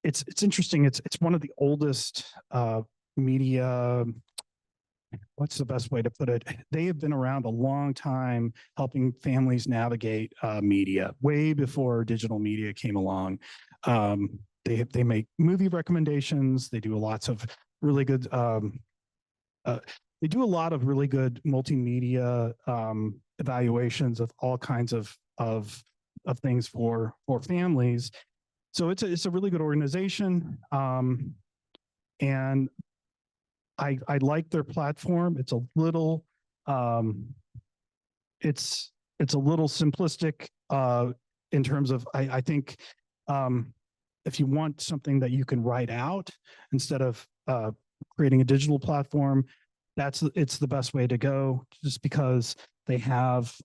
it's interesting. It's one of the oldest media. What's the best way to put it? They have been around a long time, helping families navigate media, way before digital media came along. They make movie recommendations. They do lots of really good. They do a lot of really good multimedia evaluations of all kinds of things for families. So it's a really good organization, and I like their platform. It's a little it's a little simplistic in terms of I think if you want something that you can write out instead of creating a digital platform, it's the best way to go, just because they have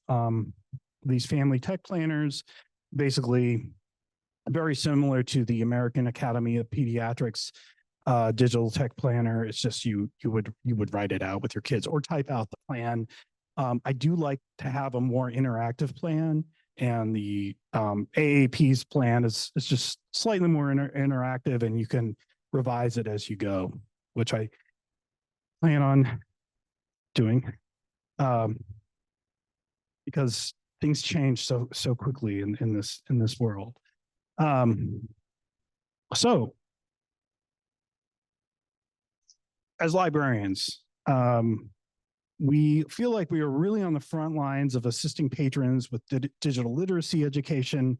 these family tech planners, basically very similar to the American Academy of Pediatrics digital tech planner. It's just you would write it out with your kids or type out the plan. I do like to have a more interactive plan, and the AAP's plan is just slightly more interactive, and you can revise it as you go, which I plan on doing because things change so quickly in this world. So as librarians, we feel like we are really on the front lines of assisting patrons with digital literacy education.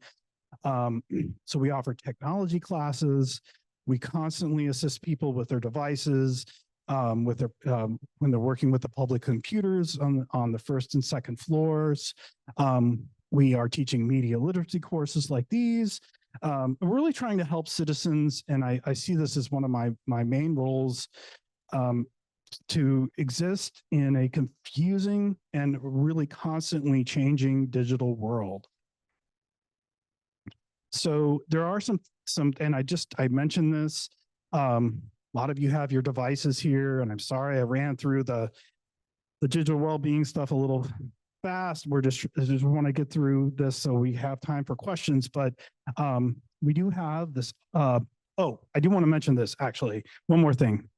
So we offer technology classes. We constantly assist people with their devices, with their when they're working with the public computers on the first and second floors. We are teaching media literacy courses like these. We're really trying to help citizens, and I see this as one of my main roles, to exist in a confusing and really constantly changing digital world. So there are some, and I mentioned this, a lot of you have your devices here, and I'm sorry I ran through the digital well-being stuff a little fast. I just want to get through this so we have time for questions, but we do have this, I do want to mention this actually, one more thing.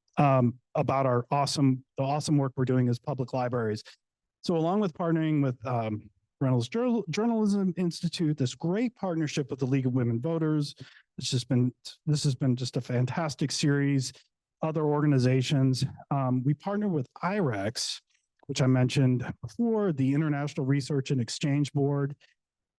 About the awesome work we're doing as public libraries. So along with partnering with Reynolds Journalism Institute, this great partnership with the League of Women Voters, this has been just a fantastic series. Other organizations, we partner with IREX, which I mentioned before, the International Research and Exchange Board,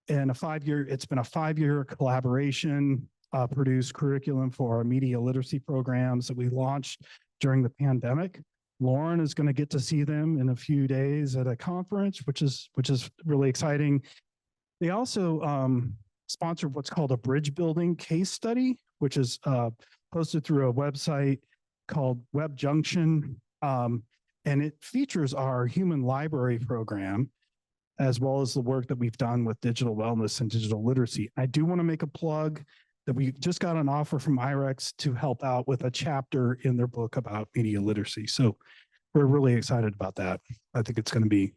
and it's been a 5-year collaboration, produced curriculum for our media literacy programs that we launched during the pandemic. Lauren is going to get to see them in a few days at a conference, which is really exciting. They also sponsored what's called a bridge building case study, which is posted through a website called Web Junction, and it features our human library program, as well as the work that we've done with digital wellness and digital literacy. I do want to make a plug that we just got an offer from IREX to help out with a chapter in their book about media literacy. So we're really excited about that. I think it's going to be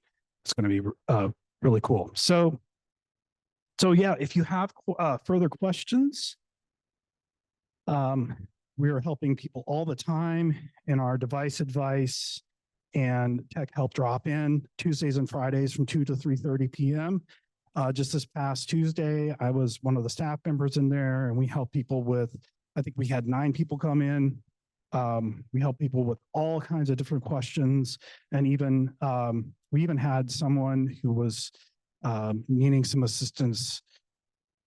really cool. So yeah, if you have further questions, we are helping people all the time in our device advice and tech help drop in Tuesdays and Fridays from 2 to 3:30 p.m. Just this past Tuesday, I was one of the staff members in there, and we helped people with, I think we had 9 people come in We help people with all kinds of different questions. And even, we even had someone who was needing some assistance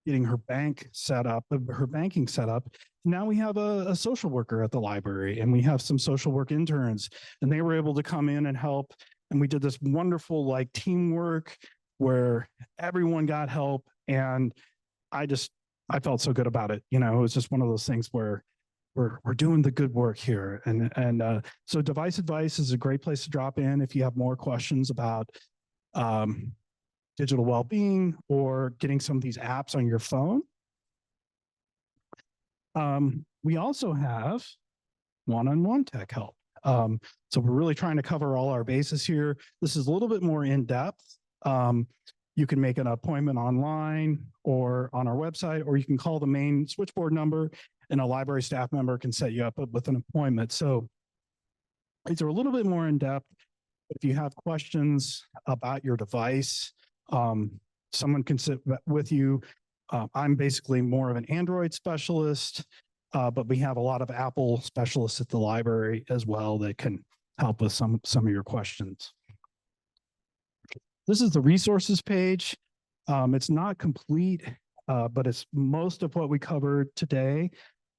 getting her banking set up. Now we have a social worker at the library, and we have some social work interns, and they were able to come in and help. And we did this wonderful like teamwork where everyone got help. And I felt so good about it. It was just one of those things where we're doing the good work here. So Device Advice is a great place to drop in if you have more questions about digital well-being or getting some of these apps on your phone. We also have one-on-one tech help. So we're really trying to cover all our bases here. This is a little bit more in depth. You can make an appointment online or on our website, or you can call the main switchboard number and a library staff member can set you up with an appointment. So these are a little bit more in depth. If you have questions about your device, someone can sit with you. I'm basically more of an Android specialist, but we have a lot of Apple specialists at the library as well that can help with some of your questions. This is the resources page. It's not complete, but it's most of what we covered today.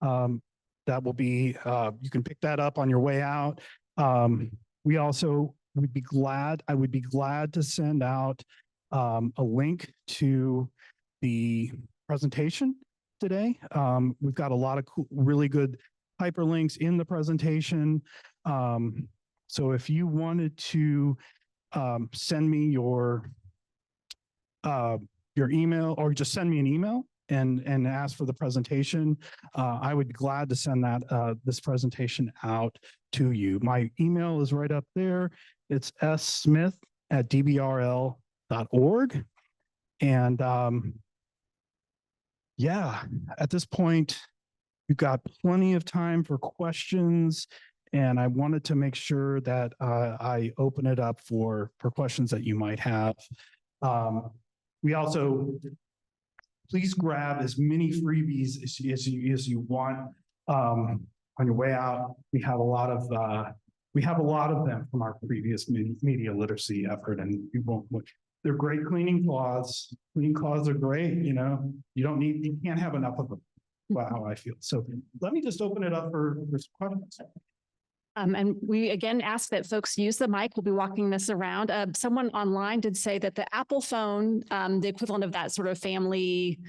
That will be, you can pick that up on your way out. We also I would be glad to send out a link to the presentation today. We've got a lot of cool, really good hyperlinks in the presentation. So if you wanted to send me your email, or just send me an email and ask for the presentation, I would be glad to send that this presentation out to you. My email is right up there. It's smith@dbrl.org. And yeah, at this point, we've got plenty of time for questions. And I wanted to make sure that I open it up for questions that you might have. We also, please grab as many freebies as you want on your way out. We have a lot of them from our previous media literacy effort, and they're great cleaning cloths. Cleaning cloths are great. You can't have enough of them. Wow, how I feel. So let me just open it up for some questions. And we again ask that folks use the mic. We'll be walking this around. Someone online did say that the Apple phone, the equivalent of that sort of family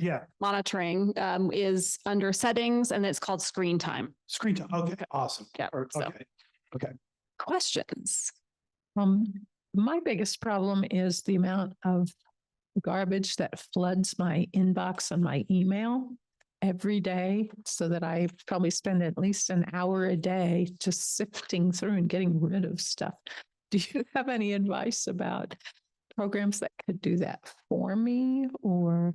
monitoring, is under settings, and it's called screen time. Screen time. Okay, awesome. Yeah. Okay. Questions? My biggest problem is the amount of garbage that floods my inbox on my email every day, so that I probably spend at least an hour a day just sifting through and getting rid of stuff. Do you have any advice about programs that could do that for me, or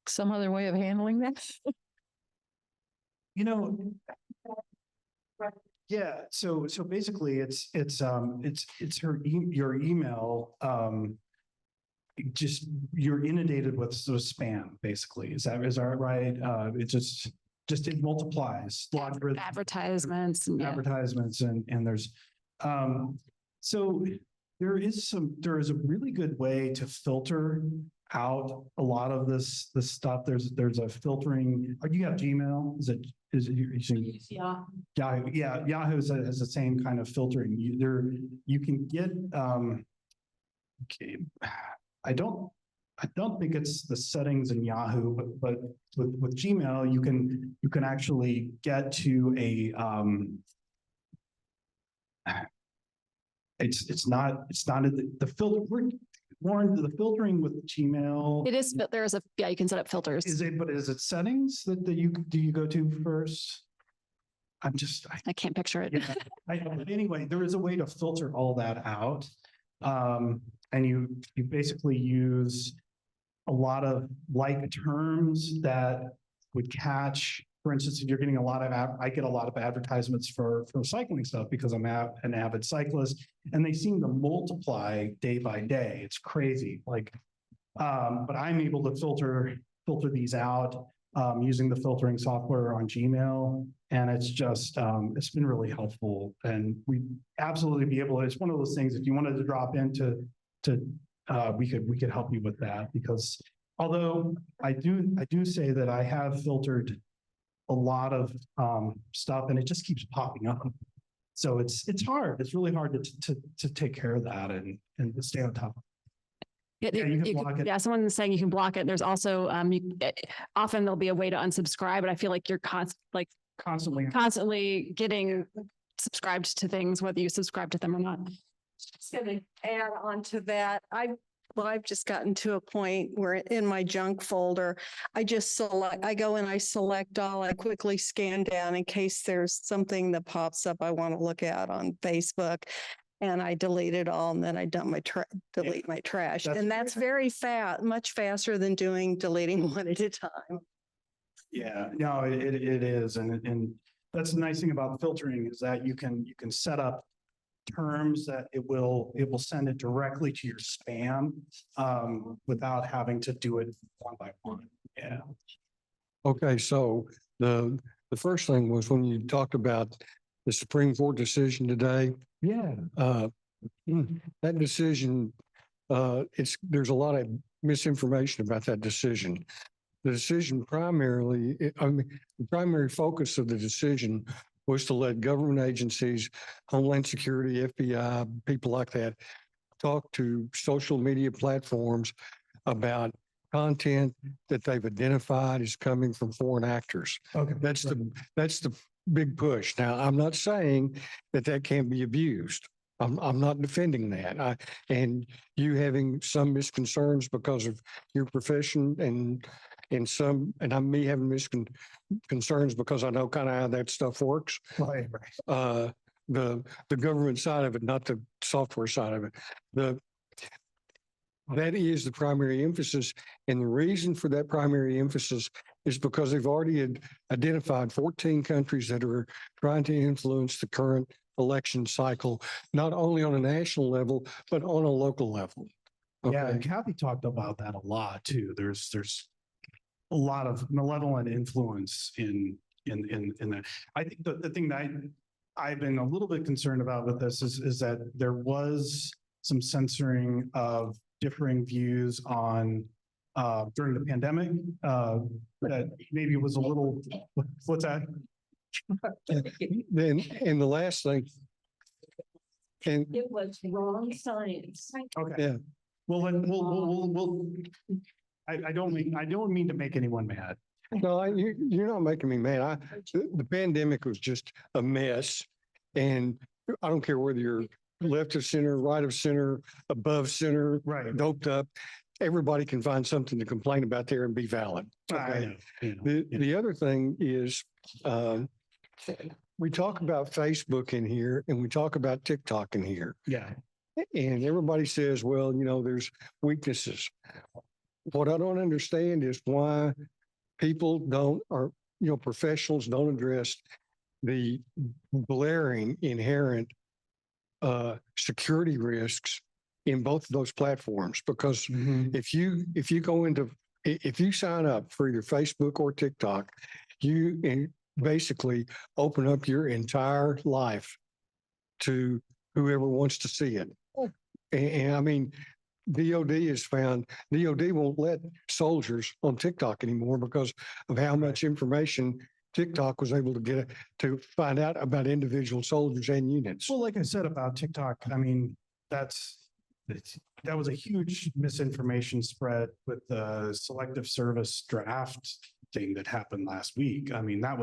some other way of handling that? Yeah. So basically, it's your email. Just you're inundated with spam. Basically, is that right? It just it multiplies. Advertisements. Advertisements, and there's so there is a really good way to filter out a lot of this stuff. There's a filtering. Do you have Gmail? Is it using Yahoo? Yeah, Yahoo has the same kind of filtering. You can get okay. I don't think it's the settings in Yahoo, but with Gmail, you can actually get to a it's not the filter. Lauren, the filtering with Gmail. It is, but you can set up filters. Is it settings that do you go to first? I can't picture it. Yeah, anyway, there is a way to filter all that out. And you basically use a lot of like terms that would catch, for instance, if you're getting I get a lot of advertisements for cycling stuff because I'm an avid cyclist, and they seem to multiply day by day. It's crazy. But I'm able to filter these out. using the filtering software on Gmail. And it's just, it's been really helpful. And we absolutely be able, it's one of those things, if you wanted to drop into, we could help you with that, because although I do say that I have filtered a lot of stuff and it just keeps popping up. So it's hard. It's really hard to take care of that and to stay on top. Yeah, Yeah, you can block it. yeah, someone's saying you can block it. There's also, often there'll be a way to unsubscribe, but I feel like you're Constantly. constantly getting subscribed to things, whether you subscribe to them or not. Just gonna add on to that. I've just gotten to a point where in my junk folder, I go and I select all, I quickly scan down in case there's something that pops up I want to look at on Facebook. And I delete it all, and then I delete my trash. That's- And that's very much faster than deleting one at a time. Yeah, no, it is. And that's the nice thing about filtering is that you can set up terms that it will send it directly to your spam without having to do it one by one. Yeah. Okay, so the first thing was when you talked about the Supreme Court decision today, Yeah. that decision, there's a lot of misinformation about that decision. The decision primarily, the primary focus of the decision was to let government agencies, Homeland Security, FBI, people like that, talk to social media platforms about content that they've identified as coming from foreign actors. Okay. That's the big push. Now, I'm not saying that can't be abused. I'm not defending that. And you having some misconcerns because of your profession and me having misconcerns because I know kind of how that stuff works. Right. The government side of it, not the software side of it. That is the primary emphasis. And the reason for that primary emphasis is because they've already identified 14 countries that are trying to influence the current election cycle, not only on a national level, but on a local level. Yeah, Okay. and Kathy talked about that a lot too. There's a lot of malevolent influence in that. I think the thing that I've been a little bit concerned about with this is that there was some censoring of differing views on during the pandemic that maybe was a little, what's that? Then, and the last thing, and It was wrong science. Okay. Yeah. Well, then we'll I don't mean to make anyone mad. no, you're not making me mad. The pandemic was just a mess. And I don't care whether you're left of center, right of center, above center, Right. doped up. Everybody can find something to complain about there and be valid. Okay. The other thing is, we talk about Facebook in here and we talk about TikTok in here. Yeah. And everybody says, well, there's weaknesses. What I don't understand is why people don't, or, professionals don't address the glaring inherent security risks in both of those platforms. Because if you sign up for your Facebook or TikTok, you basically open up your entire life to whoever wants to see it. And I mean, DOD won't let soldiers on TikTok anymore because of how much information TikTok was able to get to find out about individual soldiers and units. Well, like I said about TikTok, I mean, that was a huge misinformation spread with the selective service draft thing that happened last week. I mean, there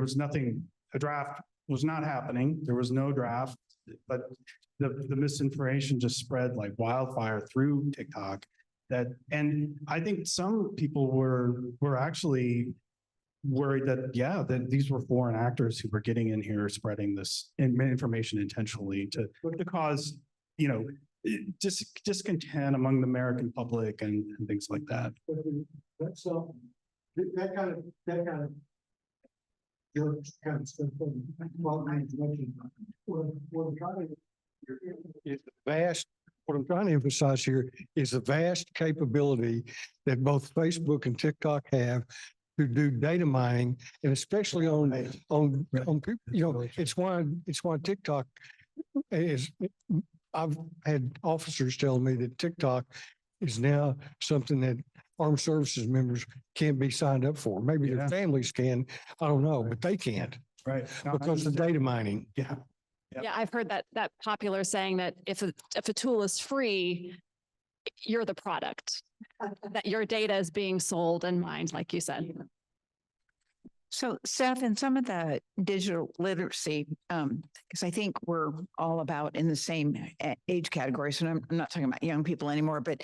was nothing, a draft was not happening. There was no draft, but the misinformation just spread like wildfire through TikTok. And I think some people were actually worried that these were foreign actors who were getting in here spreading this information intentionally to cause, discontent among the American public and things like that. That's that kind of your kind of stuff. Well, Is the vast what I'm trying to emphasize here is the vast capability that both Facebook and TikTok have to do data mining, and especially on people, it's why TikTok is, I've had officers tell me that TikTok is now something that armed services members can't be signed up for. Maybe Yeah. their families can, I don't know, but they can't Right. No, because of data mining. Yeah. Yep. Yeah, I've heard that popular saying that if a tool is free, you're the product, that your data is being sold and mined, like you said. So Seth, in some of the digital literacy, because I think we're all about in the same age category. So I'm not talking about young people anymore, but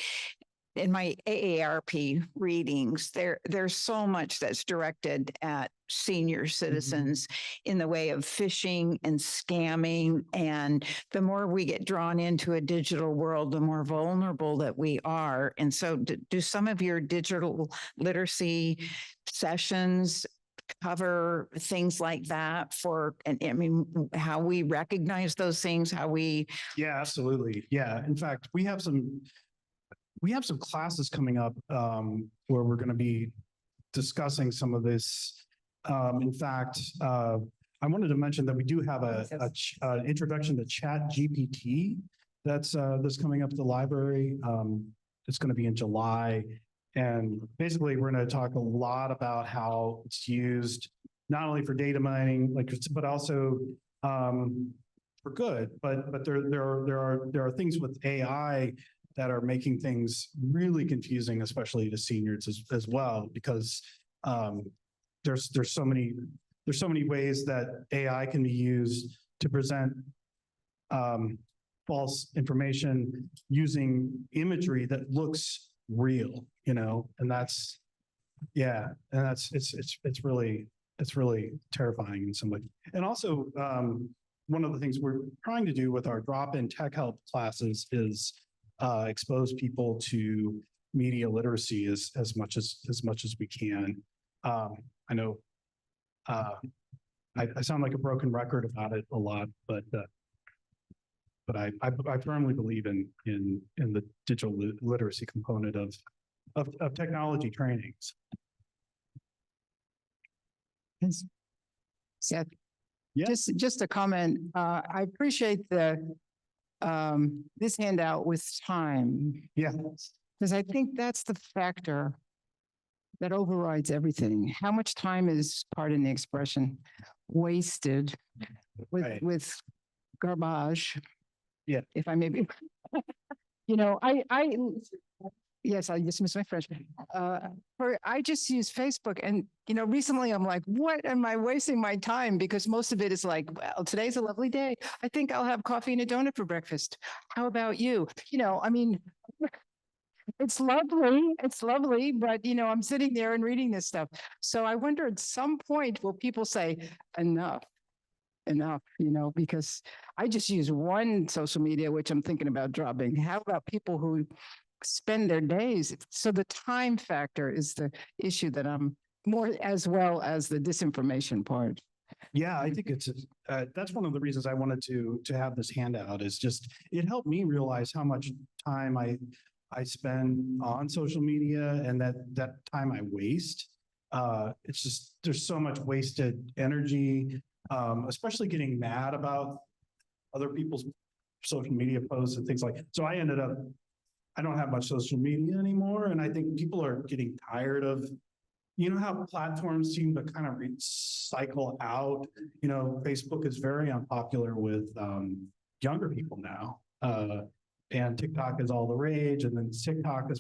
in my AARP readings, there's so much that's directed at senior citizens in the way of phishing and scamming. And the more we get drawn into a digital world, the more vulnerable that we are. And so do some of your digital literacy sessions cover things like that and I mean, how we recognize those things, how we. Yeah, absolutely. Yeah. In fact, we have some classes coming up where we're going to be discussing some of this. In fact, I wanted to mention that we do have an introduction to Chat GPT that's coming up at the library. It's going to be in July. And basically, we're going to talk a lot about how it's used not only for data mining, but also for good. But there are things with AI that are making things really confusing, especially to seniors as well, because there's so many ways that AI can be used to present false information using imagery that looks real, and that's it's really terrifying in some way. And also, one of the things we're trying to do with our drop-in tech help classes is expose people to media literacy as much as we can. I know I sound like a broken record about it a lot, but I firmly believe in the digital literacy component of technology trainings. Seth, Yeah. just a comment. I appreciate this handout with time, Yeah. because I think that's the factor that overrides everything. How much time is, pardon the expression, wasted Right. with garbage? Yeah. If I may be, yes, I dismiss my French. I just use Facebook, and recently I'm like, what am I wasting my time? Because most of it is like, well, today's a lovely day. I think I'll have coffee and a donut for breakfast. How about you? I mean, it's lovely, but I'm sitting there and reading this stuff. So I wonder at some point, will people say enough, because I just use one social media, which I'm thinking about dropping. How about people who spend their days? So the time factor is the issue that I'm more, as well as the disinformation part. Yeah, I think that's one of the reasons I wanted to have this handout, is just, it helped me realize how much time I spend on social media, and that time I waste. It's just, there's so much wasted energy, especially getting mad about other people's social media posts and things like that. So I don't have much social media anymore. And I think people are getting tired of, how platforms seem to kind of cycle out. Facebook is very unpopular with younger people now. And TikTok is all the rage. And then TikTok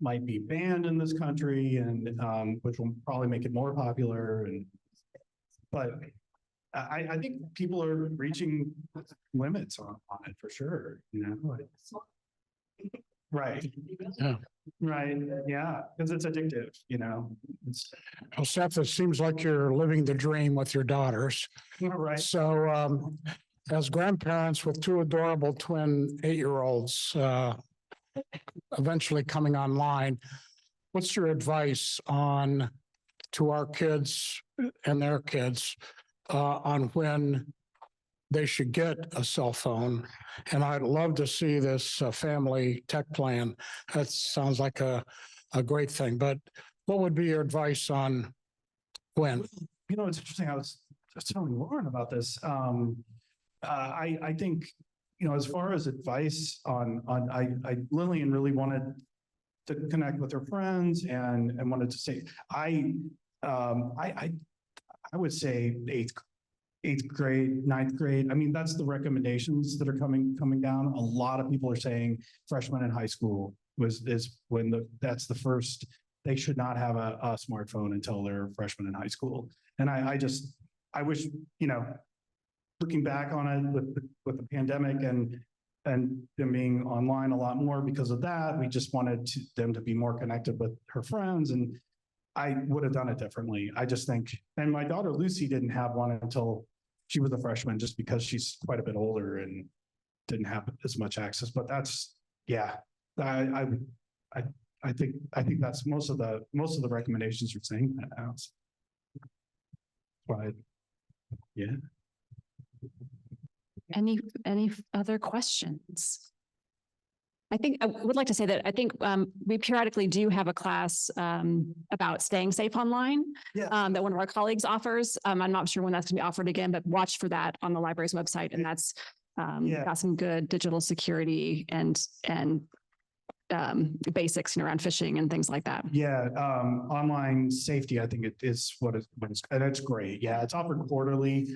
might be banned in this country, and which will probably make it more popular. But I think people are reaching limits on it for sure. Right. Yeah. Right. Yeah. Because it's addictive, Well, Seth, it seems like you're living the dream with your daughters. Right. So as grandparents with two adorable twin 8-year-olds eventually coming online, what's your advice to our kids and their kids on when they should get a cell phone. And I'd love to see this family tech plan. That sounds like a great thing, but what would be your advice on when? You know, it's interesting. I was just telling Lauren about this. I think, you know, as far as advice Lillian really wanted to connect with her friends and wanted to say, I would say eighth grade, ninth grade. I mean, that's the recommendations that are coming down. A lot of people are saying freshmen in high school is when that's the first, they should not have a smartphone until they're freshmen in high school. And I wish, you know, looking back on it with the pandemic and them being online a lot more because of that, we just wanted them to be more connected with her friends. And I would have done it differently. I just think, and my daughter Lucy didn't have one until she was a freshman, just because she's quite a bit older and didn't have as much access. But that's, yeah, I think that's most of the recommendations you're saying that now. But yeah. Any other questions? I think I would like to say that I think we periodically do have a class about staying safe online that one of our colleagues offers. I'm not sure when that's going to be offered again, but watch for that on the library's website. And that's got some good digital security and basics, you know, around phishing and things like that. Yeah, online safety, I think it is what it's, and it's great. Yeah, it's offered quarterly.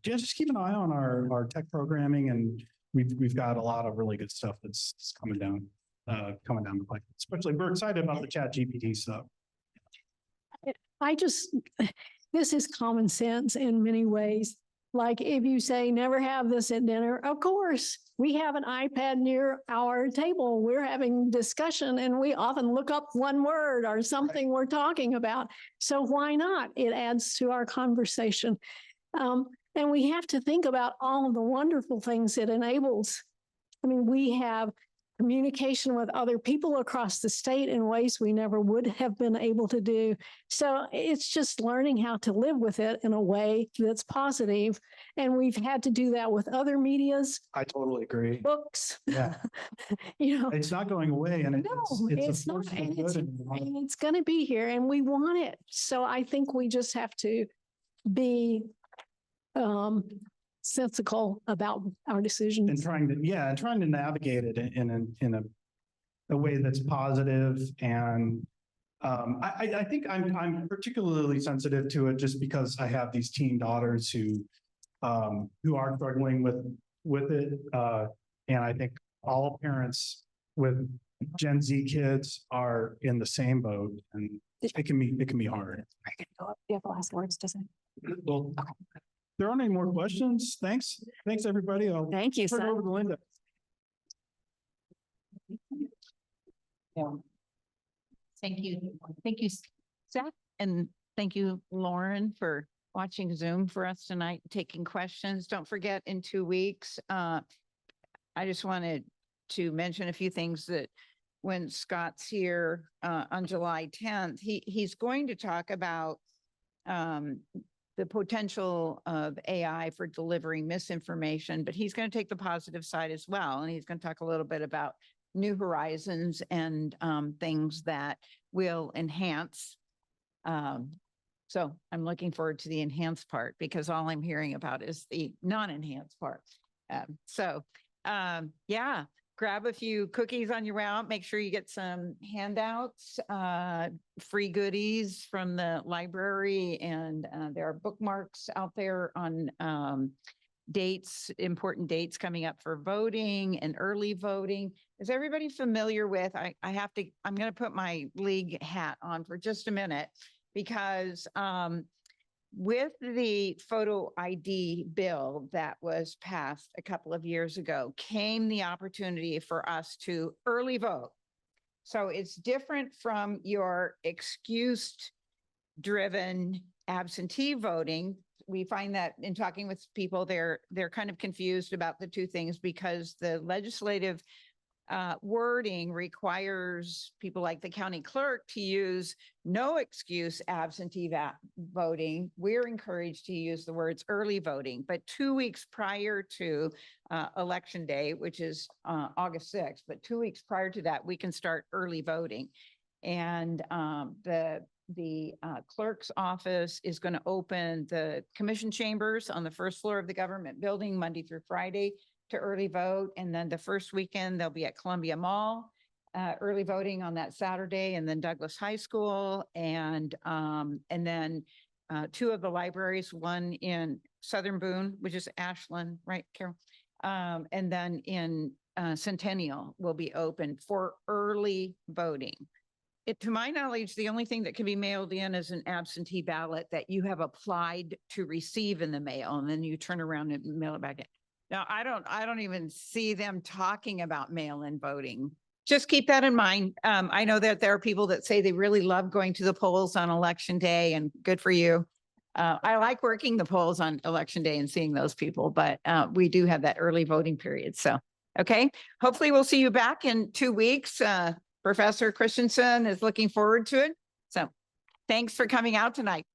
Just keep an eye on our tech programming, and we've got a lot of really good stuff that's coming down the pipe. Especially, we're excited about the ChatGPT stuff. This is common sense in many ways. Like if you say never have this at dinner, of course, we have an iPad near our table. We're having discussion and we often look up one word or something we're talking about. So why not? It adds to our conversation. And we have to think about all of the wonderful things it enables. I mean, we have communication with other people across the state in ways we never would have been able to do. So it's just learning how to live with it in a way that's positive. And we've had to do that with other medias. I totally agree. Books. Yeah. You know, It's not going away, and it's not. And it's going to be here, and we want it. So I think we just have to be sensical about our decisions. And trying to navigate it in a way that's positive. And I think I'm particularly sensitive to it just because I have these teen daughters who are struggling with it. And I think all parents with Gen Z kids are in the same boat, and it can be hard. Do you have the last words to say? Well, there aren't any more questions. Thanks, everybody. Thank you, turn it Seth. over to Linda. Thank you, Seth, and thank you, Lauren, for watching Zoom for us tonight, taking questions. Don't forget, in 2 weeks, I just wanted to mention a few things that when Scott's here on July 10th, he's going to talk about the potential of AI for delivering misinformation, but he's going to take the positive side as well. And he's going to talk a little bit about New Horizons and things that will enhance. So I'm looking forward to the enhanced part, because all I'm hearing about is the non-enhanced part. Yeah, grab a few cookies on your way out. Make sure you get some handouts, free goodies from the library. And there are bookmarks out there on important dates coming up for voting and early voting. Is everybody familiar with, I'm going to put my league hat on for just a minute, because with the photo ID bill that was passed a couple of years ago came the opportunity for us to early vote. So it's different from your excuse-driven absentee voting. We find that in talking with people, they're kind of confused about the two things, because the legislative wording requires people like the county clerk to use no excuse absentee voting. We're encouraged to use the words early voting, but 2 weeks prior to election day, which is August 6th, but 2 weeks prior to that, we can start early voting. And the clerk's office is going to open the commission chambers on the first floor of the government building Monday through Friday to early vote. And then the first weekend, they'll be at Columbia Mall, early voting on that Saturday, and then Douglas High School. And then 2 of the libraries, one in Southern Boone, which is Ashland, right, Carol? And then in Centennial will be open for early voting. To my knowledge, the only thing that can be mailed in is an absentee ballot that you have applied to receive in the mail, and then you turn around and mail it back in. Now, I don't even see them talking about mail-in voting. Just keep that in mind. I know that there are people that say they really love going to the polls on election day, and good for you. I like working the polls on election day and seeing those people, but we do have that early voting period. So, okay. Hopefully we'll see you back in 2 weeks. Professor Christensen is looking forward to it. So thanks for coming out tonight.